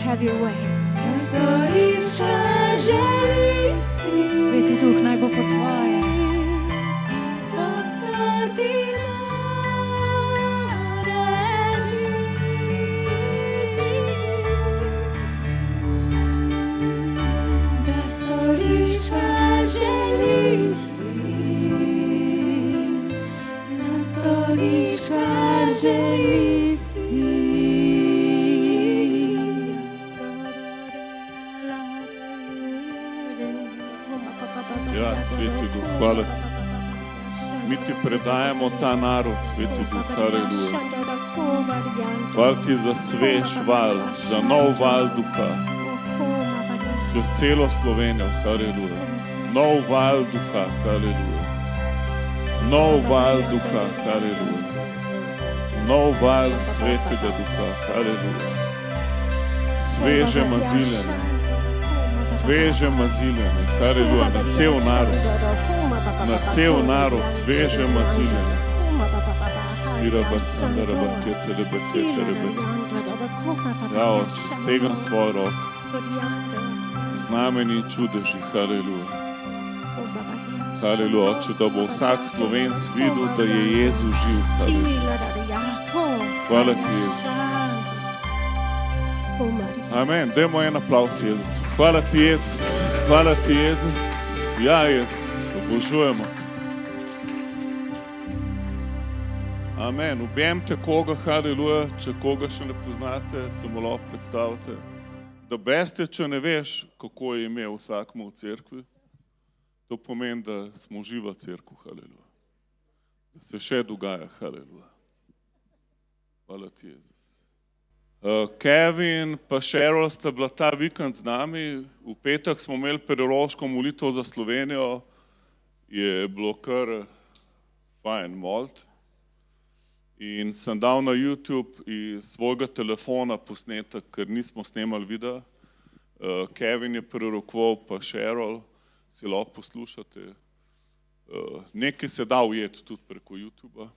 have your way. Storiš, kar želiš si. Sveti Duh, naj bo po tvoje. Postati da storiš, kar želiš si. Da storiš, kar želiš si. Ja, Sveti Duh, hvala. Mi ti predajamo ta narod, Sveti Duh, haleluja. Hvala ti za svež val, za nov val Duha. Čez celo Slovenijo, haleluja. Nov val Duha, haleluja. Nov val Duha, haleluja. Nov val Svetega Duha, haleluja. Sveže mazilene. Sveže mazilene, haleluja, na cel narod. Na cel narod, sveže mazilene. Ja, Oče, stegam svojo roko. Znameni in čudeži, haleluja. Haleluja, Oče, da bo vsak Slovenc videl, da je Jezus živ, haleluja. Hvala ti, Jezus. Amen. Dajmo en aplavz Jezusu. Hvala ti, Jezus. Hvala ti, Jezus. Ja, Jezus. Obožujemo. Amen. Objemite koga, haleluja. Če koga še ne poznate, se mu lahko predstavite. Da beste, če ne veš, kako je ime vsakmu v cerkvi, to pomeni, da smo živa cerkev, haleluja. Da se še dogaja, haleluja. Hvala ti, Jezus. Kevin pa Cheryl sta bila ta vikend z nami. V petek smo imeli pedagoško molitev za Slovenijo. Je bilo kar fajn molt. In sem dal na YouTube iz svojega telefona posnetek, ker nismo snemali videa. Kevin je prerokoval pa Cheryl, si lahko poslušate. Nekaj se da ujeti tudi preko YouTubea.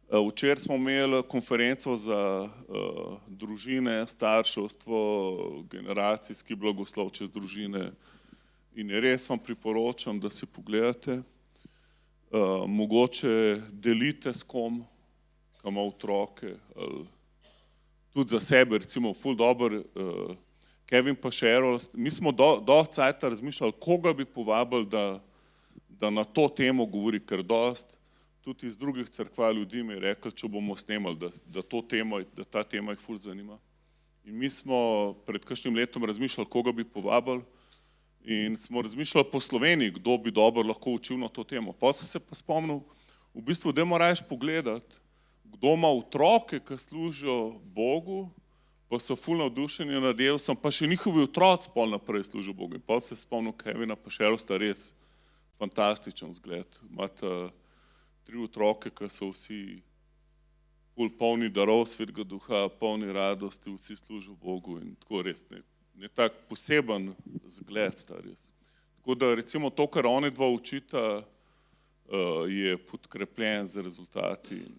Včeraj smo imeli konferenco za družine, starševstvo, generacijski blagoslov čez družine in res vam priporočam, da si pogledate. Mogoče delite s kom, ki ima otroke, ali tudi za sebe, recimo ful dober. Kevin pa Cheryl, mi smo dosti cajta razmišljali, koga bi povabili, da na to temo govori, ker dosti tudi iz drugih cerkva ljudi mi je rekel, če bomo snemali, da ta tema jih ful zanima. In mi smo pred kakšnim letom razmišljali, koga bi povabili in smo razmišljali po Sloveniji, kdo bi dobro lahko učil na to temo. Pa sem se pa spomnil, v bistvu, da moraš pogledati, kdo ima otroke, ki služijo Bogu, pa so ful navdušeni nad Jezusom, pa še njihovi otroci pol naprej služijo Bogu. In pa se spomnil Kevina pa Cheryl, sta res fantastičen zgled. Imata 3 otroke, ki so vsi ful polni darov Svetega Duha, polni radosti, vsi služijo Bogu in tako res ne tak poseben zgled sta res. Tako da recimo to, kar oni dva učita, je podkrepljen z rezultati.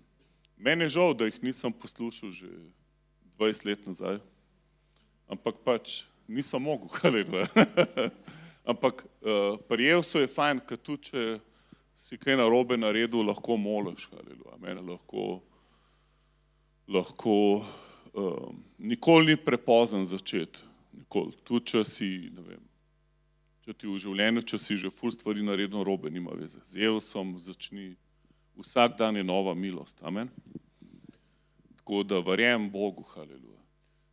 Meni je žal, da jih nisem poslušal že 20 let nazaj, ampak pač nisem mogel, haleluja. Ampak pri Jezusu je fajn, ker tudi če si kaj narobe naredil, lahko moliš, haleluja. Mene lahko nikoli ni prepozen začeti, nikoli. Tudi če si, ne vem, če ti v življenju, če si že ful stvari naredil narobe, nima veze. Z Jezusom začni, vsak dan je nova milost, amen. Tako da verjamem Bogu, haleluja.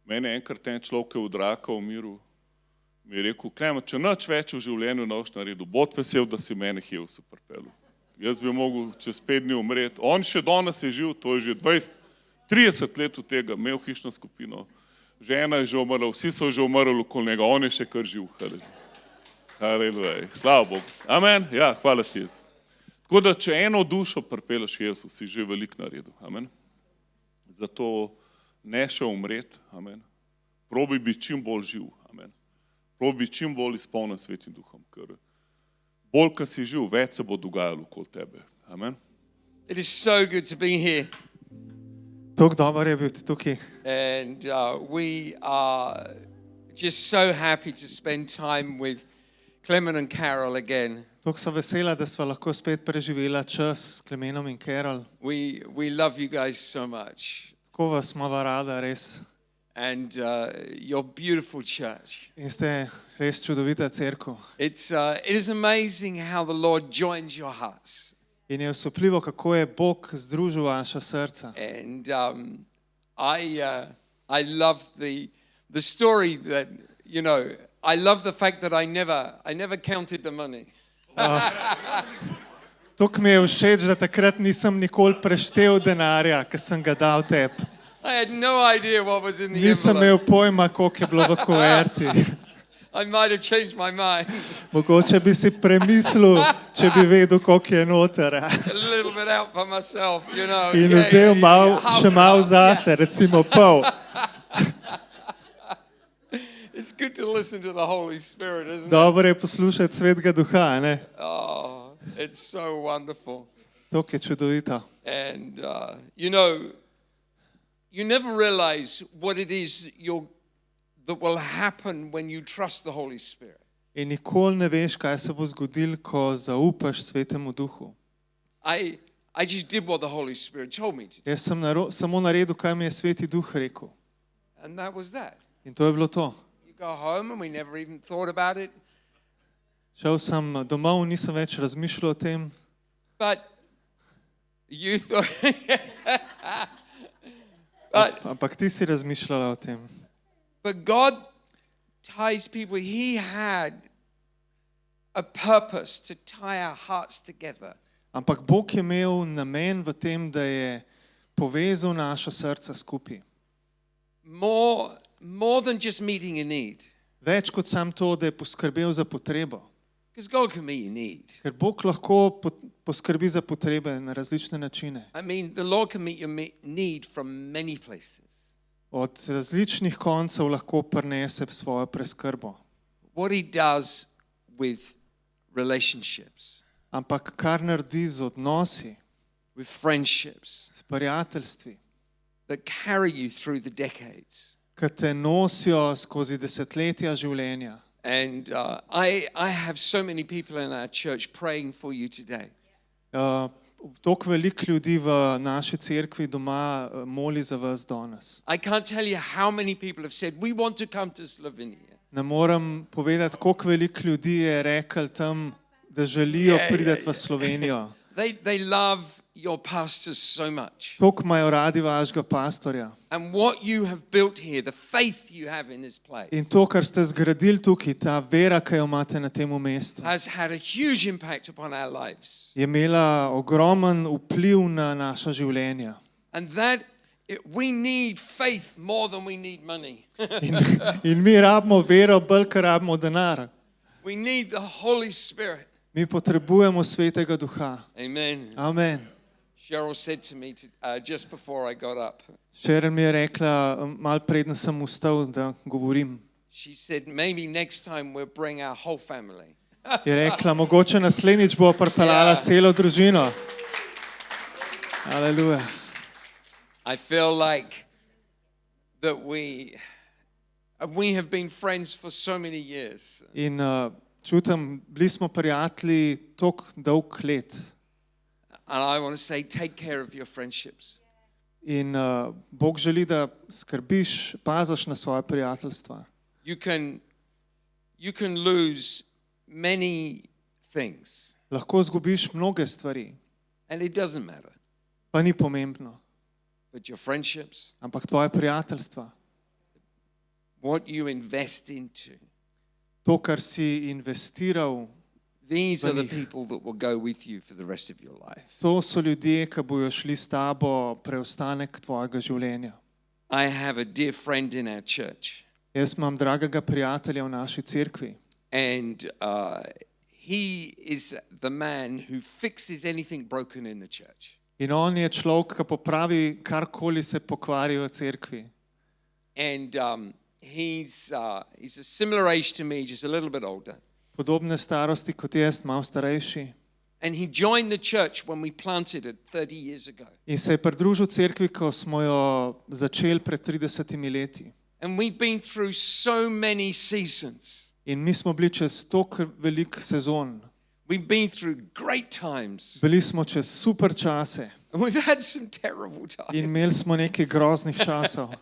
Mene enkrat en človek je od raka umiril, mi je rekel, Klemen, če nič več v življenju ne boš naredil, bod vesel, da si mene Jezus pripeljal. Jaz bi mogel čez 5 dni umreti. On še danes je živ, to je že 20-30 let od tega, imel hišno skupino. Žena je že umrla, vsi so že umrli okoli njega, on je še kar živ. Haleluja, slava Bogu. Amen, ja, hvala ti, Jezus. Tako da, če eno dušo pripelješ Jezus, si že veliko naredil. Amen. Zato ne še umreti, amen. Probi biti čim bolj živ, amen. Probi čim bolj izpolnjen Svetim Duhom, ker bolj, ko si živ, več se bo dogajalo okoli tebe. Amen. It is so good to be here. Tako dobro je biti tukaj. And we are Just so happy to spend time with Clement and Carol again. Tako sem vesela, da sva lahko spet preživela čas s Klemenom in Carol. We love you guys so much. Tako vas imava rada, res. And your beautiful church. In ste res čudovita cerkev. It is amazing how the Lord joins your hearts. In je osupljivo, kako je Bog združil vaša srca. And I love the story that, you know, I love the fact that I never counted the money. Tok mi je všeč, da takrat nisem nikoli preštel denarja, ki sem ga dal tebi. I had no idea what was in the Nisem envelope. imel pojma, koliko je bilo v kuverti. I might have changed my mind Mogoče bi si premislil, če bi vedel, koliko je noter. a little bit out for myself, you know. In Yeah, vzel še malo half. zase, recimo pol. It's good to listen to the Holy Spirit, isn't it? Dobro je poslušati Svetega Duha, ne? Oh, it's so wonderful. To je čudovito. And, you know, you never realize what it is that will happen when you trust the Holy Spirit. In nikoli ne veš, kaj se bo zgodilo, ko zaupaš Svetemu Duhu. I just did what the Holy Spirit told me to do. Jaz sem samo naredil, kaj mi je Sveti Duh rekel. And that was that. In to je bilo to. You go home and we never even thought about it. Šel sem domov, nisem več razmišljal o tem. But you thought... Ampak ti si razmišljala o tem. But God ties people. He had a purpose to tie our hearts together. Ampak Bog je imel namen v tem, da je povezal naša srca skupaj. More than just meeting a need. Več kot sam to, da je poskrbel za potrebo. Because God can meet your need. Ker Bog lahko poskrbi za potrebe na različne načine. I mean, the Lord can meet your need from many places. Od različnih koncev lahko prinese svojo preskrbo. What He does with relationships, Ampak kar naredi z odnosi, with friendships s prijateljstvi, that carry you through the decades. ki te nosijo skozi desetletja življenja. And I have so many people in our church praying for you today. Toliko veliko ljudi v naši cerkvi doma moli za vas danes. I can't tell you how many people have said, we want to come to Slovenia. Ne morem povedati, koliko veliko ljudi je rekel tam, da želijo priti v Slovenijo. They love your pastors so much. Toliko imajo radi vašega pastorja. And what you have built here, the faith you have in this place, In to, kar ste zgradili tukaj, ta vera, ki jo imate na tem mestu, has had a huge impact upon our lives. je imela ogromen vpliv na naša življenja. And we need faith more than we need money. In mi rabimo vero, bolj, ker rabimo denar. We need the Holy Spirit. Mi potrebujemo Svetega Duha. Amen. Amen. Cheryl said to me just before I got up, Sharon mi je rekla, malo preden sem vstal, da govorim. she said, maybe next time we'll bring our whole family. Je rekla, mogoče naslednjič bo pripeljala celo družino. Aleluja. I feel like that we have been friends for so many years. In čutim, bili smo prijatelji toliko dolg let. And I want to say, take care of your friendships. In Bog želi, da skrbiš, paziš na svoje prijateljstva. You can lose many things, Lahko izgubiš mnoge stvari, and it doesn't matter. pa ni pomembno. But your friendships, Ampak tvoje prijateljstva, what you invest into, to, kar si investiral, these are the njih. people that will go with you for the rest of your life. to so ljudje, ki bojo šli s tabo preostanek tvojega življenja. I have a dear friend in our church, Jaz imam dragega prijatelja v naši cerkvi. and he is the man who fixes anything broken in the church. In on je človek, ki popravi karkoli se pokvari v cerkvi. And he's a similar age to me, just a little bit older. Podobne starosti kot jaz, malo starejši. And he joined the church when we planted it 30 years ago. In se je pridružil cerkvi, ko smo jo začeli pred 30 leti. And we've been through so many seasons. In mi smo bili čez toliko velik sezon. We've been through great times. Bili smo čez super čase And we've had some terrible in times. imeli smo nekaj groznih časov.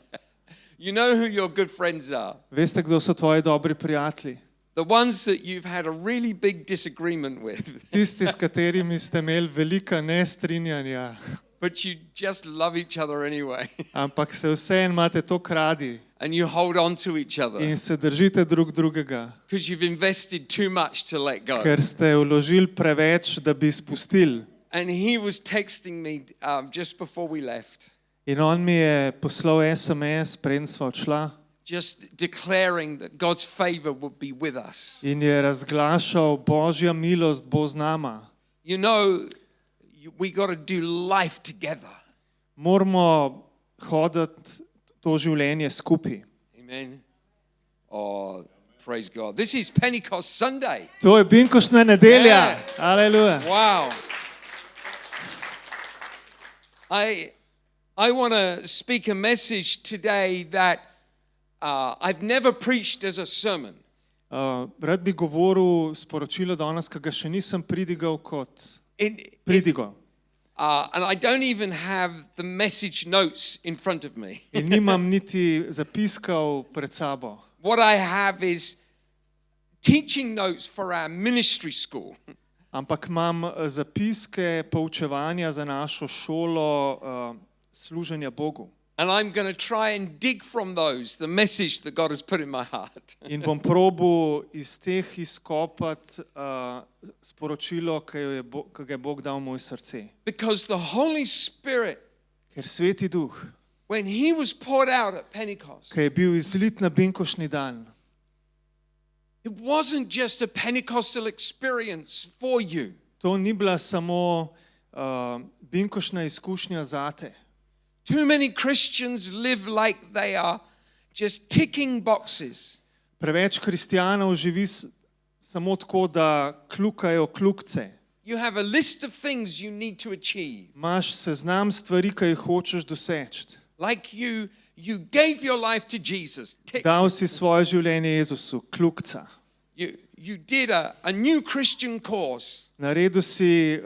You know who your good friends are. Veste, kdo so tvoji dobri prijatelji? The ones that you've had a really big disagreement with. Tisti, s katerimi ste imeli velika nestrinjanja, But you just love each other anyway. ampak se vseeno imate toliko radi And you hold on to each other. in se držite drug drugega, Because you've invested too much to let go. ker ste vložili preveč, da bi spustili. And he was texting me just before we left, In on mi je poslal SMS, preden sva odšla, just declaring that God's favor would be with us. in je razglašal, Božja milost bo z nama. You know, we got to do life together. Moramo hoditi to življenje skupaj. Amen. Oh, praise God. This is Pentecost Sunday. To je binkoštna nedelja. Ja. Aleluja. Wow. I want to speak a message today that I've never preached as a sermon. Rad bi govoril sporočilo danes, ki ga še nisem pridigal kot pridigo. And I don't even have the message notes in front of me. In nimam niti zapiskal pred sabo. What I have is teaching notes for our ministry school. Ampak imam zapiske poučevanja za našo šolo služenja Bogu. And I'm going to try and dig from those the message that God has put in my heart. In bom probal iz teh izkopati sporočilo, ki ga je Bog dal v moje srce. Because the Holy Spirit, Ker Sveti Duh, when He was poured out at Pentecost, ki je bil izlit na binkoštni dan, it wasn't just a Pentecostal experience for you. to ni bila samo binkoštna izkušnja zate. Too many Christians live like they are just ticking boxes. Preveč kristjanov živi samo tako, da kljukajo kljukce. You have a list of things you need to achieve. Imaš seznam stvari, ki jih hočeš doseči. Like you gave your life to Jesus. Tick. Dal si svoje življenje Jezusu, kljukca. You did a new Christian course. Naredil si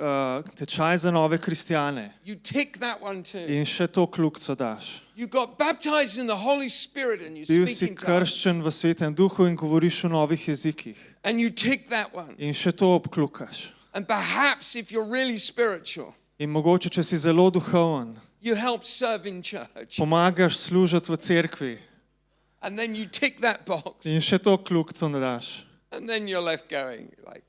tečaj za nove kristjane You tick that one too. in še to kljukco daš. You got baptized in the Holy Spirit and you Bil speak si in tongues. krščen v Svetem Duhu in govoriš v novih jezikih. And you tick that one. In še to obkljukaš. And perhaps if you're really spiritual, In mogoče, če si zelo duhoven, you help serve in church. pomagaš služiti v cerkvi And then you tick that box. in še to kljukco ne daš. And then you're left going like,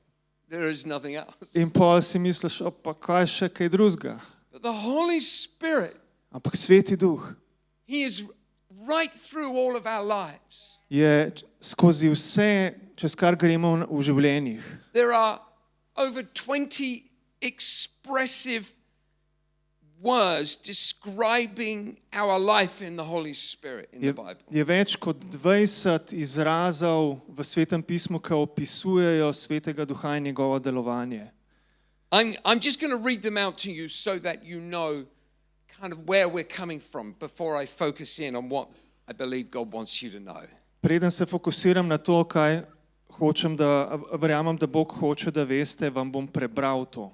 there is nothing else. In pol si misliš, pa kaj še kaj drugega. But the Holy Spirit, Ampak Sveti Duh He is right through all of our lives. je skozi vse, čez kar gremo v življenjih. There are over 20 expressive words describing our life in the Holy Spirit in the Bible. Je več kot 20 izrazov v Svetem pismu, ki opisujejo Svetega Duha in njegovo delovanje. I'm just going to read them out to you so that you know kind of where we're coming from before I focus in on what I believe God wants you to know. Preden se fokusiram na to, kaj verjamem, da Bog hoče, da veste, vam bom prebral to.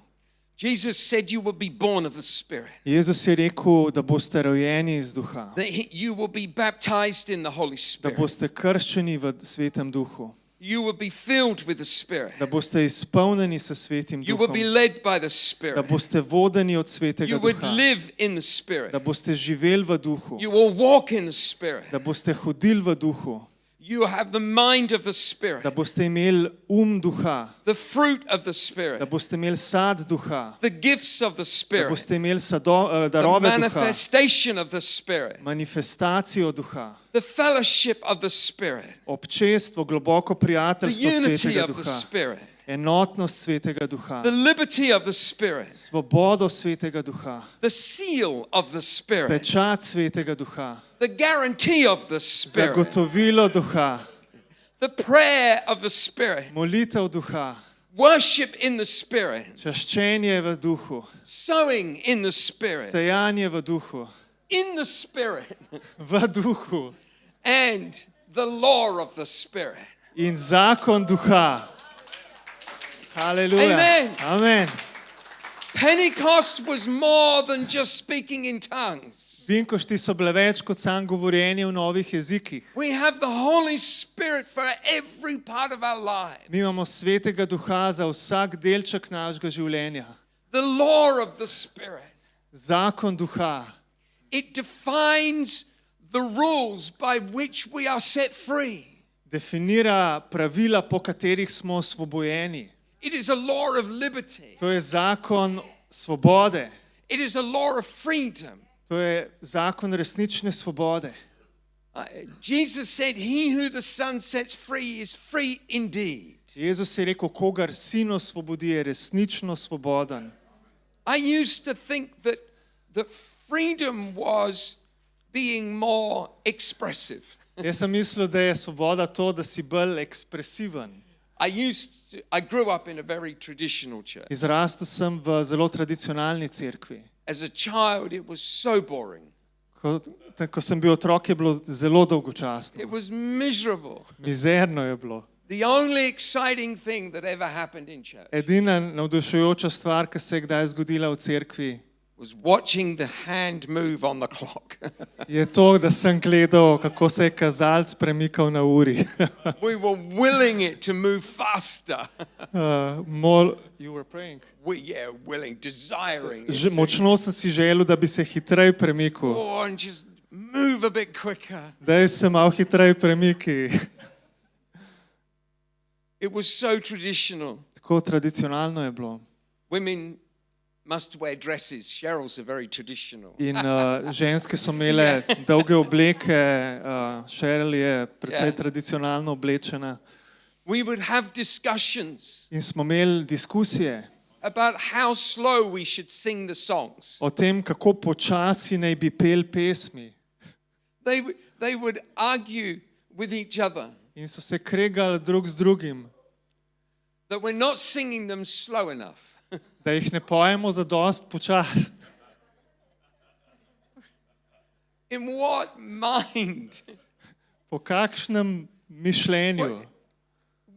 Jesus said you will be born of the Spirit. Jezus je rekel, da boste rojeni iz Duha, That you will be baptized in the Holy da Spirit. boste krščeni v Svetem Duhu, You will be filled with the Spirit. da boste izpolnjeni s Svetim You will be Duhom, led by the da Spirit. boste vodeni od Svetega You would Duha, live in the Spirit. da boste živeli v Duhu, You will walk in the Spirit. da boste hodili v Duhu, You have the mind of the da Spirit, boste imeli Duha, the fruit of the da Spirit, boste imeli sad Duha, the gifts of the da Spirit, boste imeli the darove Duha, manifestation of the Spirit, manifestacijo Duha, the fellowship of the Spirit, občestvo, globoko the prijateljstvo unity Svetega of the Duha, Spirit, enotnost Svetega Duha, the liberty of the Spirit, svobodo Svetega Duha, the seal of the Spirit, pečat Svetega Duha, the guarantee of the Spirit, zagotovilo Duha, the prayer of the Spirit, molitev Duha, worship in the Spirit, čaščenje v Duhu, sowing in the Spirit, sejanje v Duhu, in the Spirit, v Duhu and the law of the Spirit. in zakon duha. Haleluja. Amen. Amen. Pentecost was more than just speaking in tongues. Vinkošti so bile več kot sam govorjenje v novih jezikih. We have the Holy Spirit for every part of our lives. Mi imamo svetega duha za vsak delček našega življenja. The law of the Spirit. Zakon duha. It defines the rules by which we are set free. Definira pravila, po katerih smo osvobojeni. It is a law of liberty. To je zakon svobode. It is a law of freedom. To je zakon resnične svobode. Jesus said, "He who the Son sets free is free indeed." Jezus je rekel, kogar sin osvobodi, je resnično svoboden. I used to think that freedom was being more expressive. Jaz sem mislil, da je svoboda to, da si bolj ekspresiven. I grew up in a very traditional church. Izrastel sem v zelo tradicionalni cerkvi. As a child, it was so boring. Ko sem bil otrok, je bilo zelo It dolgočasno. was miserable. Mizerno je bilo. The only exciting thing that ever happened in church Edina navdušujoča stvar, ki se je kdaj zgodila v cerkvi, was watching the hand move on the clock. je to, da sem gledal, kako se je kazalec premikal na uri. We were willing it to move faster. You were praying. Willing, desiring. it Že, to močno sem si želel, da bi se hitreje premikal. go and just move a bit quicker. Daj se malo hitreje premiki. It was so traditional. Tako tradicionalno je bilo. Women must wear dresses. Cheryl's are very traditional. In ženske so imele dolge obleke, Cheryl je precej Ja. tradicionalno oblečena. We would have discussions In smo imeli diskusije about how slow we should sing the songs. o tem, kako počasi naj bi pel pesmi. They would argue with each other In so se kregali drug z drugim, that we're not singing them slow enough. da jih ne pojemo za dost počasi. In what mind? Po kakšnem mišljenju?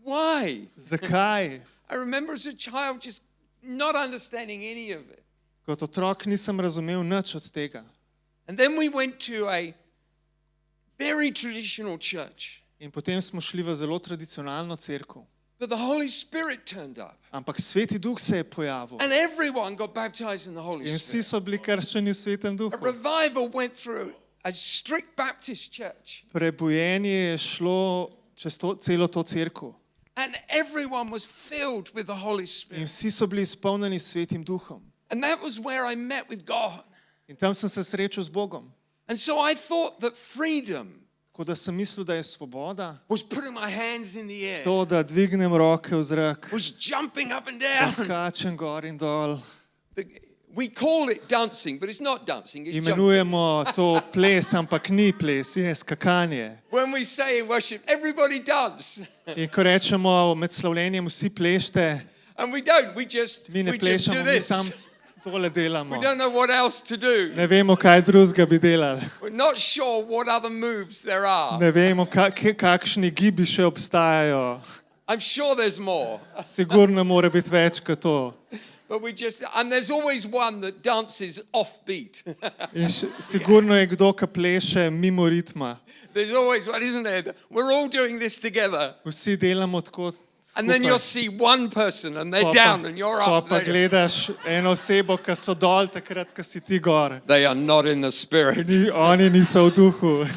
Why? Zakaj? I remember as a child just not understanding any of it. Kot otrok nisem razumel nič od tega. And then we went to a very traditional church. In potem smo šli v zelo tradicionalno cerkev. But the Holy Spirit turned up. Ampak Sveti Duh se je pojavil. And everyone got baptized in the Holy In vsi Spirit. so bili krščeni v Svetem A Duhu. revival went through a strict Baptist church. Prebujenje je šlo čez celo to cerkev. And everyone was filled with the Holy In Spirit. vsi so bili izpolnjeni s Svetim Duhom. And that was where I met with God. In tam sem se srečal z Bogom. And so I thought that freedom Tako da sem mislil, da je svoboda was putting my hands in the air, to, da dvignem roke v zrak, was jumping up and da down. skačem gor in dol. We call it dancing, but it's not dancing, it's jumping. Imenujemo to ples, ampak ni ples, je skakanje. When we say in worship, everybody dance. In ko rečemo med slavljenjem vsi plešte, And we don't, we just mi ne do plešemo, mi sam this. tole delamo. We don't know what else to do. Ne vemo, kaj drugega bi delali. We're not sure what other moves there are. Ne vemo, kakšni gibi še obstajajo. I'm sure there's more. Sigurno mora biti več kot to. But and there's always one that dances offbeat. In sigurno je kdo, ki pleše mimo ritma. There's always one, isn't there? We're all doing this together. Vsi delamo tako And then you'll skupaj. see one person and they're Po down and you're up. pa gledaš eno osebo, ki so dol, takrat, ko si ti gor. They are not in the spirit. Oni niso v duhu.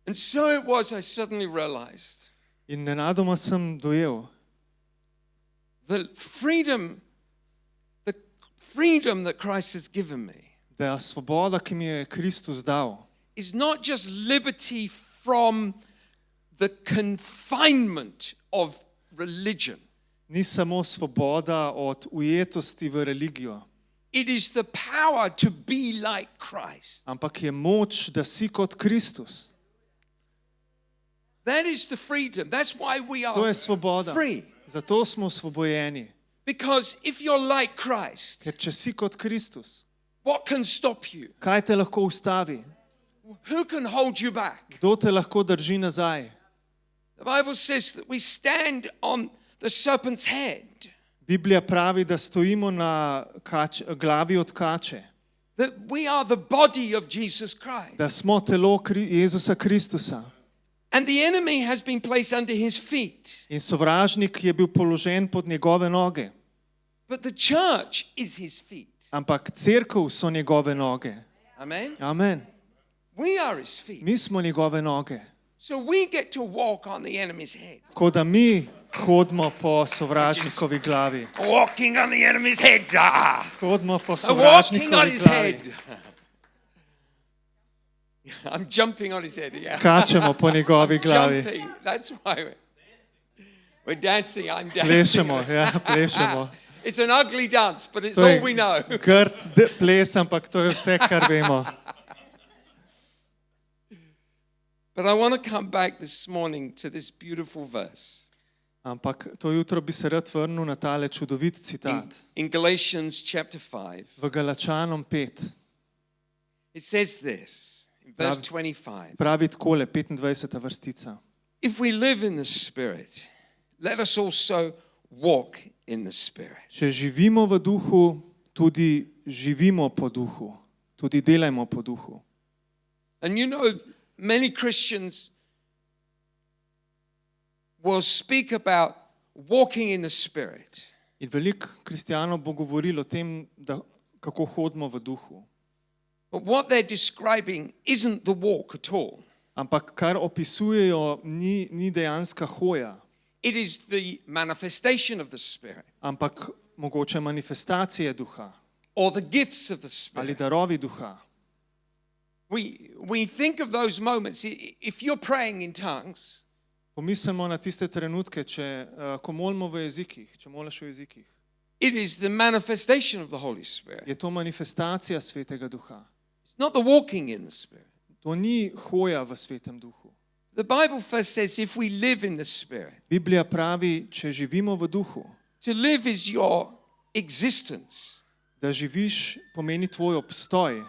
And so it was, I suddenly realized In nenadoma sem dojel, the freedom that Christ has given me da svoboda, ki mi jo je Kristus dal, is not just liberty from the confinement of religion. ni samo svoboda od ujetosti v religijo, It is the power to be like Christ. ampak je moč, da si kot Kristus. That is the freedom. That's why we To are je svoboda. free. Zato smo osvobojeni. Because if you're like Christ, Ker če si kot Kristus, What can stop you? Kaj te lahko ustavi? Who can hold you back? Kdo te lahko drži nazaj? The Bible says that we stand on the serpent's head, Biblija pravi, da stojimo na glavi od kače, that we are the body of Jesus Christ. da smo telo Jezusa Kristusa. And the enemy has been placed under his feet. In sovražnik je bil položen pod njegove noge. But the church is his feet. Ampak cerkev so njegove noge. Amen? Amen. We are his feet. Mi smo njegove noge. So we get to walk on the enemy's head. Tako da mi hodimo po sovražnikovi glavi. Walking on the enemy's head. Hodimo po Walking on sovražnikovi his glavi. head. I'm jumping on his head. Yeah. Skačemo po njegovi glavi. Jumping. That's why we're dancing. I'm dancing. Plešemo, ja, plešemo. It's an ugly dance, but it's To je all we know. grd ples, ampak to je vse, kar vemo. But I want to come back this morning to this beautiful verse Ampak to jutro bi se rad vrnil na tale čudovit citat. in Galatians chapter 5. V Galačanom 5 It says this in verse 25. pravi takole, 25. vrstica. If we live in the Spirit, let us also walk in the Spirit. Če živimo v duhu, tudi živimo po duhu. Tudi delajmo po duhu. And you know, many Christians will speak about walking in the Spirit. In veliko kristijanov bo govorilo o tem, da kako hodimo v duhu. But what they're describing isn't the walk at all. Ampak kar opisujejo, ni dejanska hoja, It is the manifestation of the Spirit ampak mogoče manifestacije duha or the gifts of the ali Spirit. darovi duha. We think of those moments. If you're praying in tongues, Pomislimo na tiste trenutke, ko molimo v jezikih, če moliš v jezikih. it is the manifestation of the Holy Spirit. Je to manifestacija svetega duha. It's not the walking in the Spirit. To ni hoja v svetem duhu. The Bible first says if we live in the Spirit, Biblija pravi, če živimo v duhu, to live is your existence. da živiš pomeni tvoj obstoj.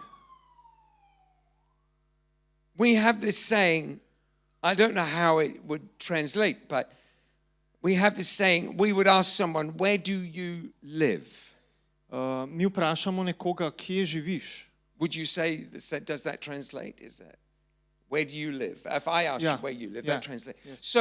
We have this saying, I don't know how it would translate, but we have this saying, we would ask someone, where do you live? Mi vprašamo nekoga, kje živiš. Would you say, does that translate? Is that, where do you live? If I ask Yeah. you where you live, Yeah. that translates. Yes.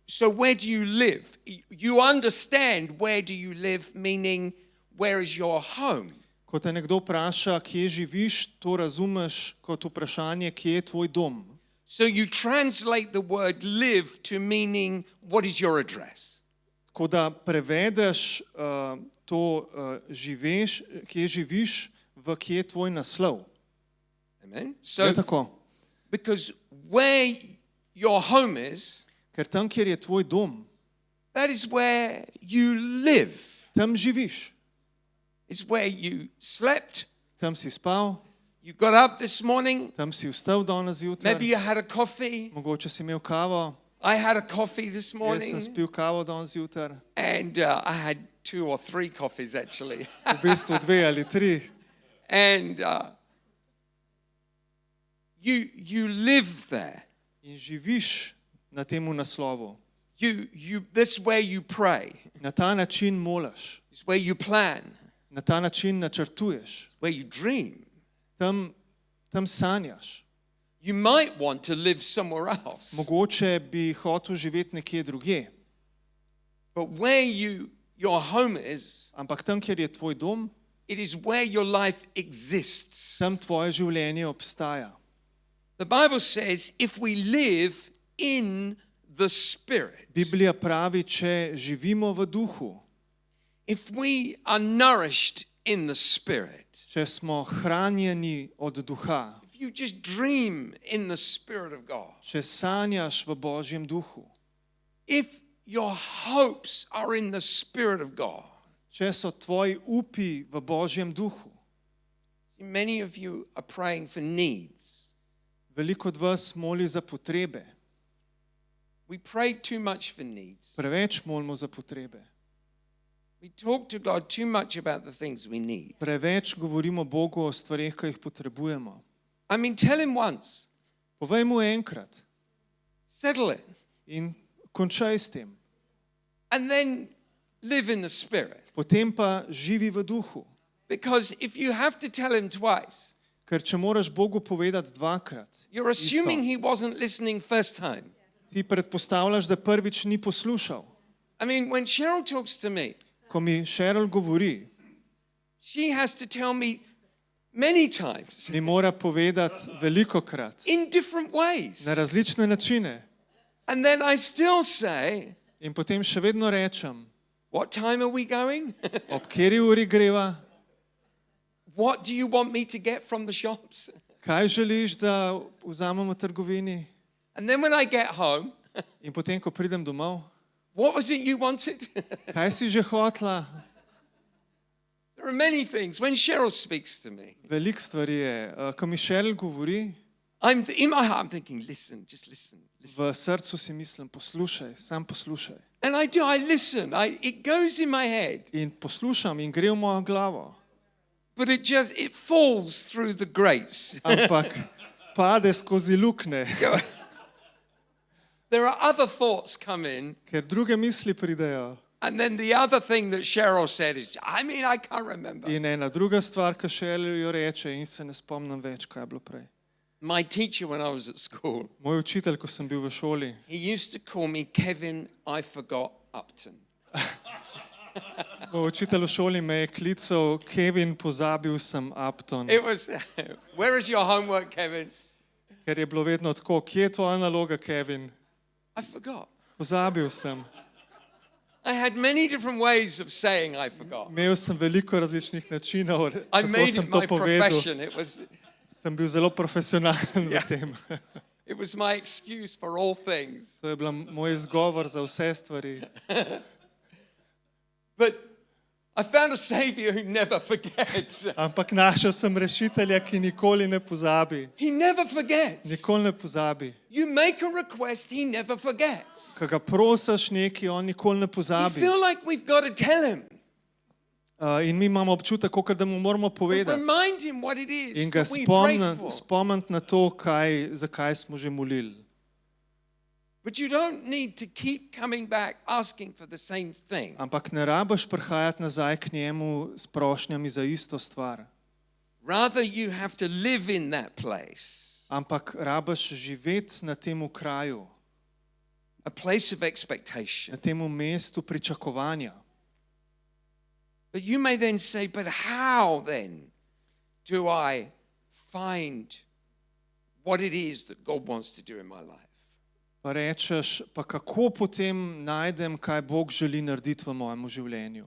So where do you live? You understand where do you live, meaning where is your home? Ko te nekdo vpraša, kje živiš, to razumeš kot vprašanje, kje je tvoj dom. So you translate the word live to meaning what is your address? Ko da prevedeš to živeš, kje živiš, v kje je tvoj naslov. Amen. Je So tako? because where your home is, Ker tam, kjer je tvoj dom, that is where you live. tam živiš. It's where you slept. Tam si spal, You got up this morning. tam si vstal danes zjutraj, Maybe you had a coffee. mogoče si imel kavo, I had a coffee this jaz morning. sem spil kavo danes zjutraj, And I had 2 or 3 coffees actually. v bistvu 2 ali 3. And you live there. In živiš na temu naslovu. That's where you pray. Na ta način moliš, It's where you plan. na ta način načrtuješ, Where you dream. tam sanjaš. You might want to live somewhere else. Mogoče bi hotel živeti nekje drugje, But where your home is, ampak tam, kjer je tvoj dom, it is where your life exists. tam tvoje življenje obstaja. The Bible says if we live in the Spirit, Biblija pravi, če živimo v duhu, if we are nourished in the Spirit, če smo hranjeni od duha, if you just dream in the Spirit of God, če sanjaš v Božjem duhu, if your hopes are in the Spirit of God, če so tvoji upi v Božjem duhu. many of you are praying for needs. Veliko od vas moli za potrebe, We pray too much for needs. preveč molimo za potrebe. We talk to God too much about the things we need. Preveč govorimo Bogu o stvareh, ki jih potrebujemo. I mean, tell him once, Povej mu enkrat settle it, in končaj s tem. and then live in the Spirit. Potem pa živi v duhu. Because if you have to tell him twice, Ker če moraš Bogu povedati dvakrat, you're assuming isto, he wasn't listening first time. ti predpostavljaš, da prvič ni poslušal. I mean, when Cheryl talks to me, Ko mi Cheryl govori, she has to tell me many times mi mora povedati velikokrat, in different ways. na različne načine. And then I still say, In potem še vedno rečem, what time are we going? ob kateri uri greva, What do you want me to get from the shops? kaj želiš, da vzamemo v trgovini. And then when I get home, In potem, ko pridem domov, what was it you wanted? kaj si že hotla? There are many things. When Cheryl speaks to me, Veliko stvari je. Ko mi Cheryl govori, in my heart, I'm thinking, listen, just listen, listen. v srcu si mislim, poslušaj, sam poslušaj. And I do, I listen. It goes in my head, In poslušam in gre v mojo glavo. but it falls through the grates. Ampak pade skozi lukne, There are other thoughts come in, ker druge misli pridejo. and then the other thing that Cheryl said is, I mean, I can't remember. In ena druga stvar, ki Cheryl jo reče in se ne spomnim več, kaj je bilo prej. My teacher when I was at school, Moj učitelj, ko sem bil v šoli, he used to call me Kevin, I forgot Upton. moj učitelj v šoli me je klical Kevin, pozabil sem Upton. It was, where is your homework, Kevin? Ker je bilo vedno tako, kje je tvoja naloga, Kevin? I forgot. Pozabil sem. I had many different ways of saying I forgot. Imel sem veliko različnih načinov, I kako made sem it to my povedal. profession. Sem bil zelo profesionalen Ja. v tem. It was my excuse for all things. To je bil moj izgovor za vse stvari. But I found a savior who never forgets. Ampak našel sem rešitelja, ki nikoli ne pozabi. He never forgets. Nikoli ne pozabi. You make a request, he never forgets. Ko ga prosiš nekaj, on nikoli ne We pozabi. feel like we've got to tell him. In mi imamo občutek, kot da mu moramo povedati. Remind him what it is In ga that we prayed for. spomniti na to, zakaj smo že molili. But you don't need to keep coming back asking for the same thing. Ampak ne rabiš prihajati nazaj k njemu s prošnjami za isto stvar. Rather, you have to live in that place, Ampak rabiš živeti na tem kraju, a place of na expectation. tem mestu pričakovanja. But you may then say, but how then do I find what it is that God wants to do in my life? Pa rečeš, pa kako potem najdem, kaj Bog želi narediti v mojem življenju.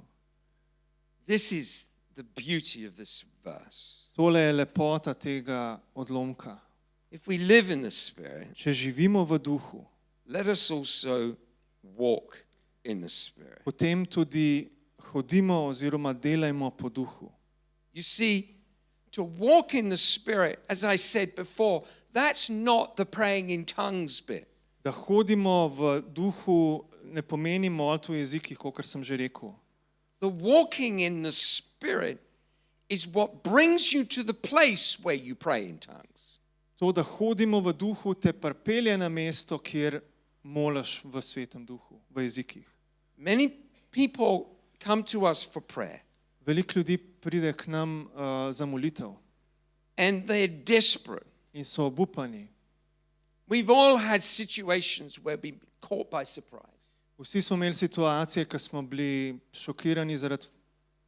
This is the beauty of this verse. Tole je lepota tega odlomka. If we live in the Spirit, Če živimo v duhu, let us also walk in the Spirit. potem tudi hodimo oziroma delajmo po duhu. You see, to walk in the Spirit, as I said before, that's not the praying in tongues bit. Da hodimo v duhu ne pomeni moliti v jezikih, kot sem že rekel. The walking in the Spirit is what brings you to the place where you pray in tongues. To, da hodimo v duhu, te pripelje na mesto, kjer moliš v svetem duhu, v jezikih. Many people come to us for prayer, Veliko ljudi pride k nam za molitev and they're desperate. in so obupani. We've all had situations where we've been caught by surprise. Vsi smo imeli situacije, ko smo bili šokirani zaradi,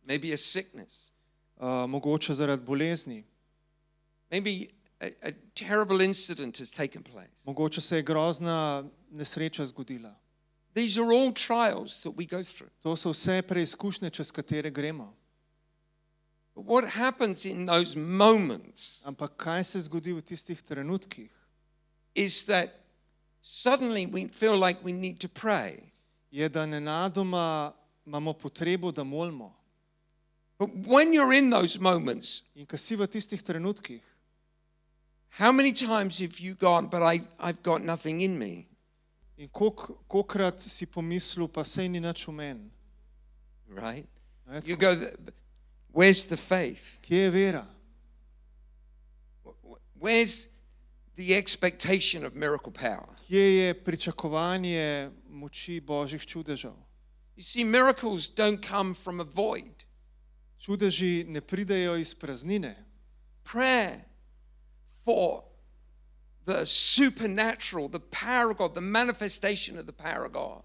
Maybe a sickness, mogoče zaradi bolezni. maybe a terrible incident has taken place. Mogoče se je grozna nesreča zgodila. These are all trials that we go through. To so vse preizkušnje, čez katere gremo. But what happens in those moments Ampak kaj se zgodi v tistih trenutkih? is that suddenly we feel like we need to pray. Je, da nenadoma imamo potrebo, da molimo. But when you're in those moments, In ko si v tistih trenutkih, how many times have you gone, but I've got nothing in me? in kolikokrat si pomislil, pa sej ni nič v meni. right? Ne, You tako. go, where's the faith? Kje je vera? Where's the expectation of miracle power? Kje je pričakovanje moči Božjih čudežev? You see, miracles don't come from a void. Čudeži ne pridejo iz praznine. Prayer for the supernatural, the power of God, the manifestation of the power of God.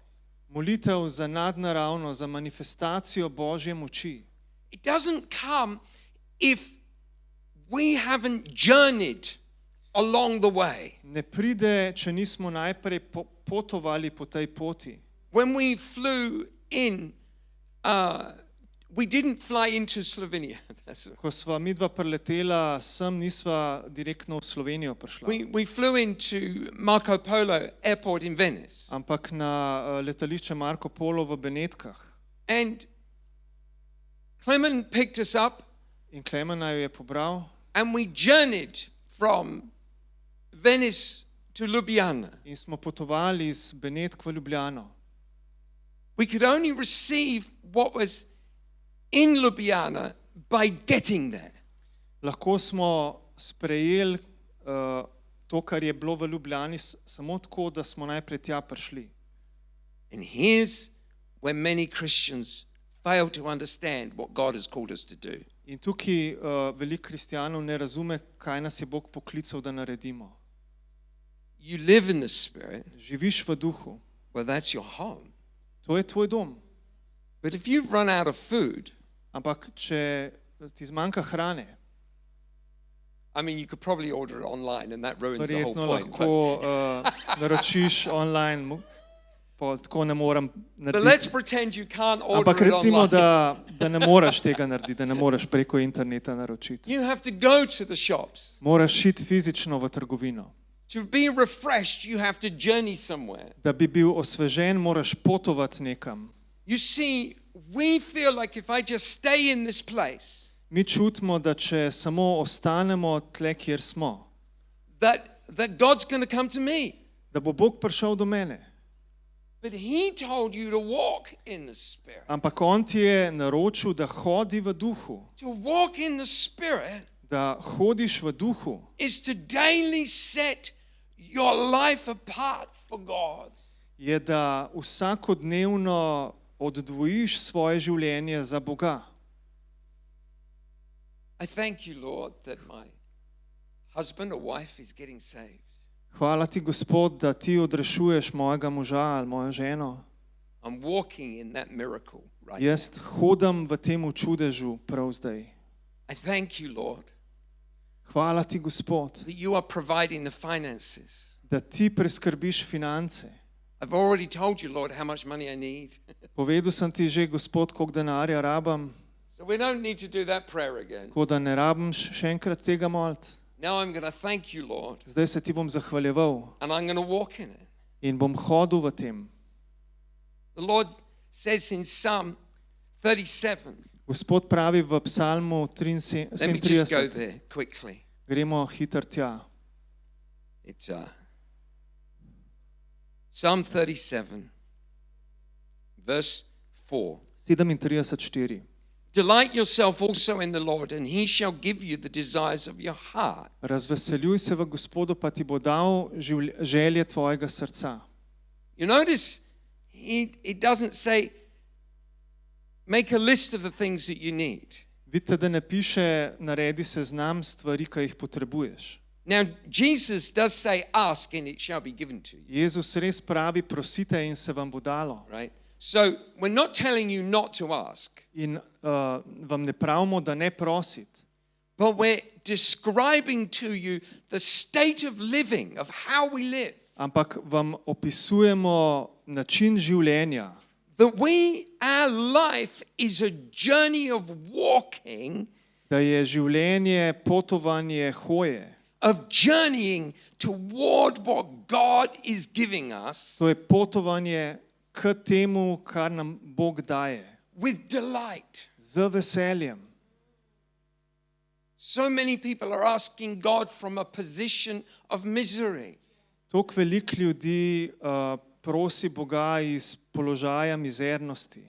Molitev za nadnaravno, za manifestacijo Božje moči. It doesn't come if we haven't journeyed along the way. Ne pride, če nismo najprej potovali po tej poti. When we flew in, we didn't fly into Slovenia. Ko sva midva preletela sem, nisva direktno v Slovenijo prišla. We flew into Marco Polo Airport in Venice. Ampak na letališče Marco Polo v Benetkah. And Clement picked us up In Klemen naju je pobral and we journeyed from Venice to Ljubljana. in smo potovali iz Benetk v Ljubljano. We could only receive what was in Ljubljana by getting there. Lahko smo sprejeli to, kar je bilo v Ljubljani, samo tako, da smo najprej tja prišli. And here's where many Christians fail to understand what God has called us to do. In tukaj veliko kristjanov ne razume, kaj nas je Bog poklical, da naredimo. You live in the Spirit, Živiš v duhu, well, that's your home. to je tvoj dom. But if you've run out of food, Ampak če ti zmanjka hrane, I mean, you could probably order it online and that ruins the whole verjetno point. lahko naročiš online, pa tako ne morem But let's narediti. pretend you can't order Ampak it recimo, online. da ne moreš tega narediti, da ne moreš preko interneta naročiti. You have to go to the shops. Moraš iti fizično v trgovino. To be refreshed, you have to journey somewhere. Da bi bil osvežen, moraš potovati nekam. You see, we feel like if I just stay in this place, Mi čutimo, da če samo ostanemo tle, kjer smo, that God's going to come to me. da bo Bog prišel do mene. But He told you to walk in the Spirit. Ampak on ti je naročil, da hodi v duhu. To walk in the Spirit Da hodiš v duhu, is to daily set your life apart for God. je, da vsakodnevno oddvojiš svoje življenje za Boga. I thank you, Lord, that my husband or wife is getting saved. Hvala ti, Gospod, da ti odrešuješ mojega moža ali mojo ženo. I'm walking in that miracle right Jaz hodim v tem čudežu prav zdaj. I thank you, Lord, Hvala ti, Gospod, that you are providing the finances. da ti preskrbiš finance. I've already told you, Lord, how much money I need. Povedal sem ti že, Gospod, koliko denarja rabim, So we don't need to do that prayer again. tako da ne rabim še enkrat tega moliti. Now I'm going to thank you, Lord, Zdaj se ti bom zahvaljeval and I'm going to walk in it. in bom hodil v tem. The Lord says in Psalm 37, Gospod pravi v psalmu let me just go 37, there quickly. gremo hitro tja. It's Psalm 37, verse 4. 37:4. Delight yourself also in the Lord, and He shall give you the desires of your heart. Razveseljuj se v Gospodu, pa ti bo dal želje tvojega srca. You notice it doesn't say, make a list of the things that you need. Vidite, da ne piše, naredi seznam stvari, ki jih potrebuješ. Now, Jesus does say, ask and it shall be given to you, Jezus res pravi, prosite in se vam bo dalo. right? So we're not telling you not to ask, In vam ne pravimo, da ne prositi, but we're describing to you the state of living, of how we live. ampak vam opisujemo način življenja, That our life is a journey of walking, da je življenje potovanje hoje. of journeying toward what God is giving us To je potovanje k temu, kar nam Bog daje, with delight. z veseljem. So many people are asking God from a position of misery. Toliko veliko ljudi prosi Boga iz položaja mizernosti.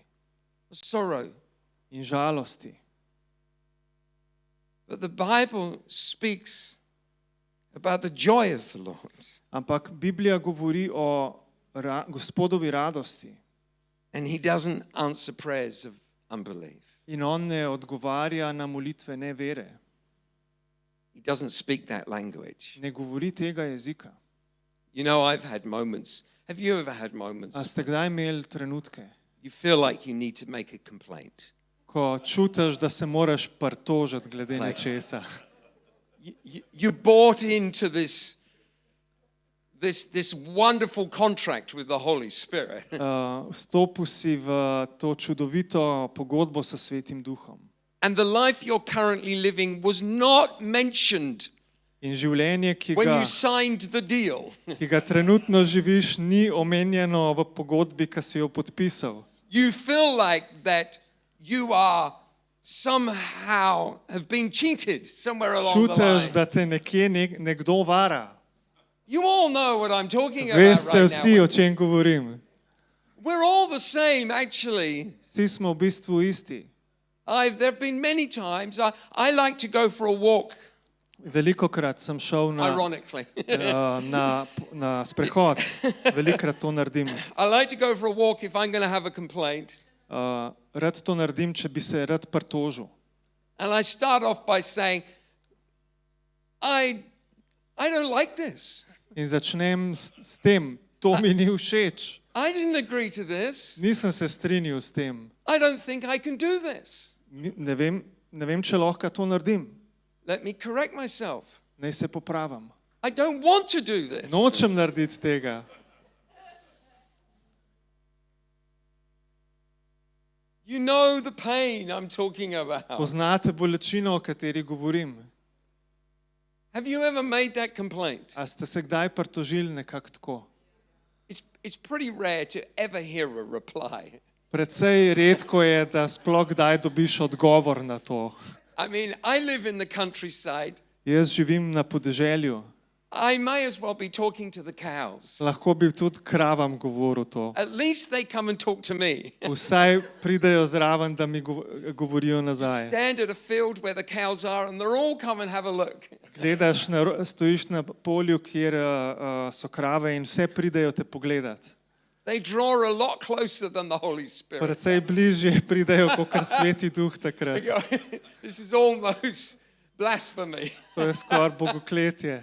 sorrow. in žalosti. But the Bible speaks about the joy of the Lord. Ampak Biblija govori o Gospodovi radosti And he doesn't answer prayers of unbelief. in on ne odgovarja na molitve nevere. He doesn't speak that language. Ne govori tega jezika. You know, I've had moments. Have you ever had moments A ste kdaj imeli trenutke, you feel like you need to make a complaint? ko čutiš, da se moraš pritožiti glede Like- nečesa? You bought into this wonderful contract with the Holy Spirit. Vstopil si v to čudovito pogodbo s Svetim Duhom. And the life you're currently living was not mentioned In življenje, ki when ga, you signed the deal. ki ga trenutno živiš, ni omenjeno v pogodbi, ki si jo podpisal. You feel like that you are somehow have been cheated somewhere along the Čutiš, line. da te nekje nekdo vara. You all know what I'm talking about Veste right vsi, now. o čem govorim. We're all the same, actually. Vsi smo v bistvu isti. There have been many times I like to go for a walk, Velikokrat sem šel ironically. na sprehod. Velikokrat to naredim. I like to go for a walk if I'm going to have a complaint. Rad to naredim, če bi se rad pritožil. And I start off by saying, I don't like this. In začnem s tem, to mi ni všeč. I didn't agree to this. Nisem se strinjal s tem. I don't think I can do this. Ne vem, če lahko to naredim. Let me correct myself. Naj se popravim. I don't want to do this. Nočem narediti tega. You know the pain I'm talking about. Poznate bolečino, o kateri govorim. Have you ever made that complaint? A ste se kdaj pritožili nekako tako? It's pretty rare to ever hear a reply. Predvsej redko je, da sploh kdaj dobiš odgovor na to. I mean, I live in the countryside. Jaz živim na podeželju. I may as well be talking to the cows. Lahko bi tudi kravam govoril to. At least they come and talk to me. Vsaj pridejo zraven, da mi govorijo nazaj. Stand at a field where the cows are and they're all come and have a look. Gledaš, stojiš na polju, kjer so krave in vse pridejo te pogledat. They draw a lot closer than the Holy Spirit. Predvsej bližje pridejo, kot Sveti Duh takrat. This is almost blasphemy. To je skoraj bogokletje.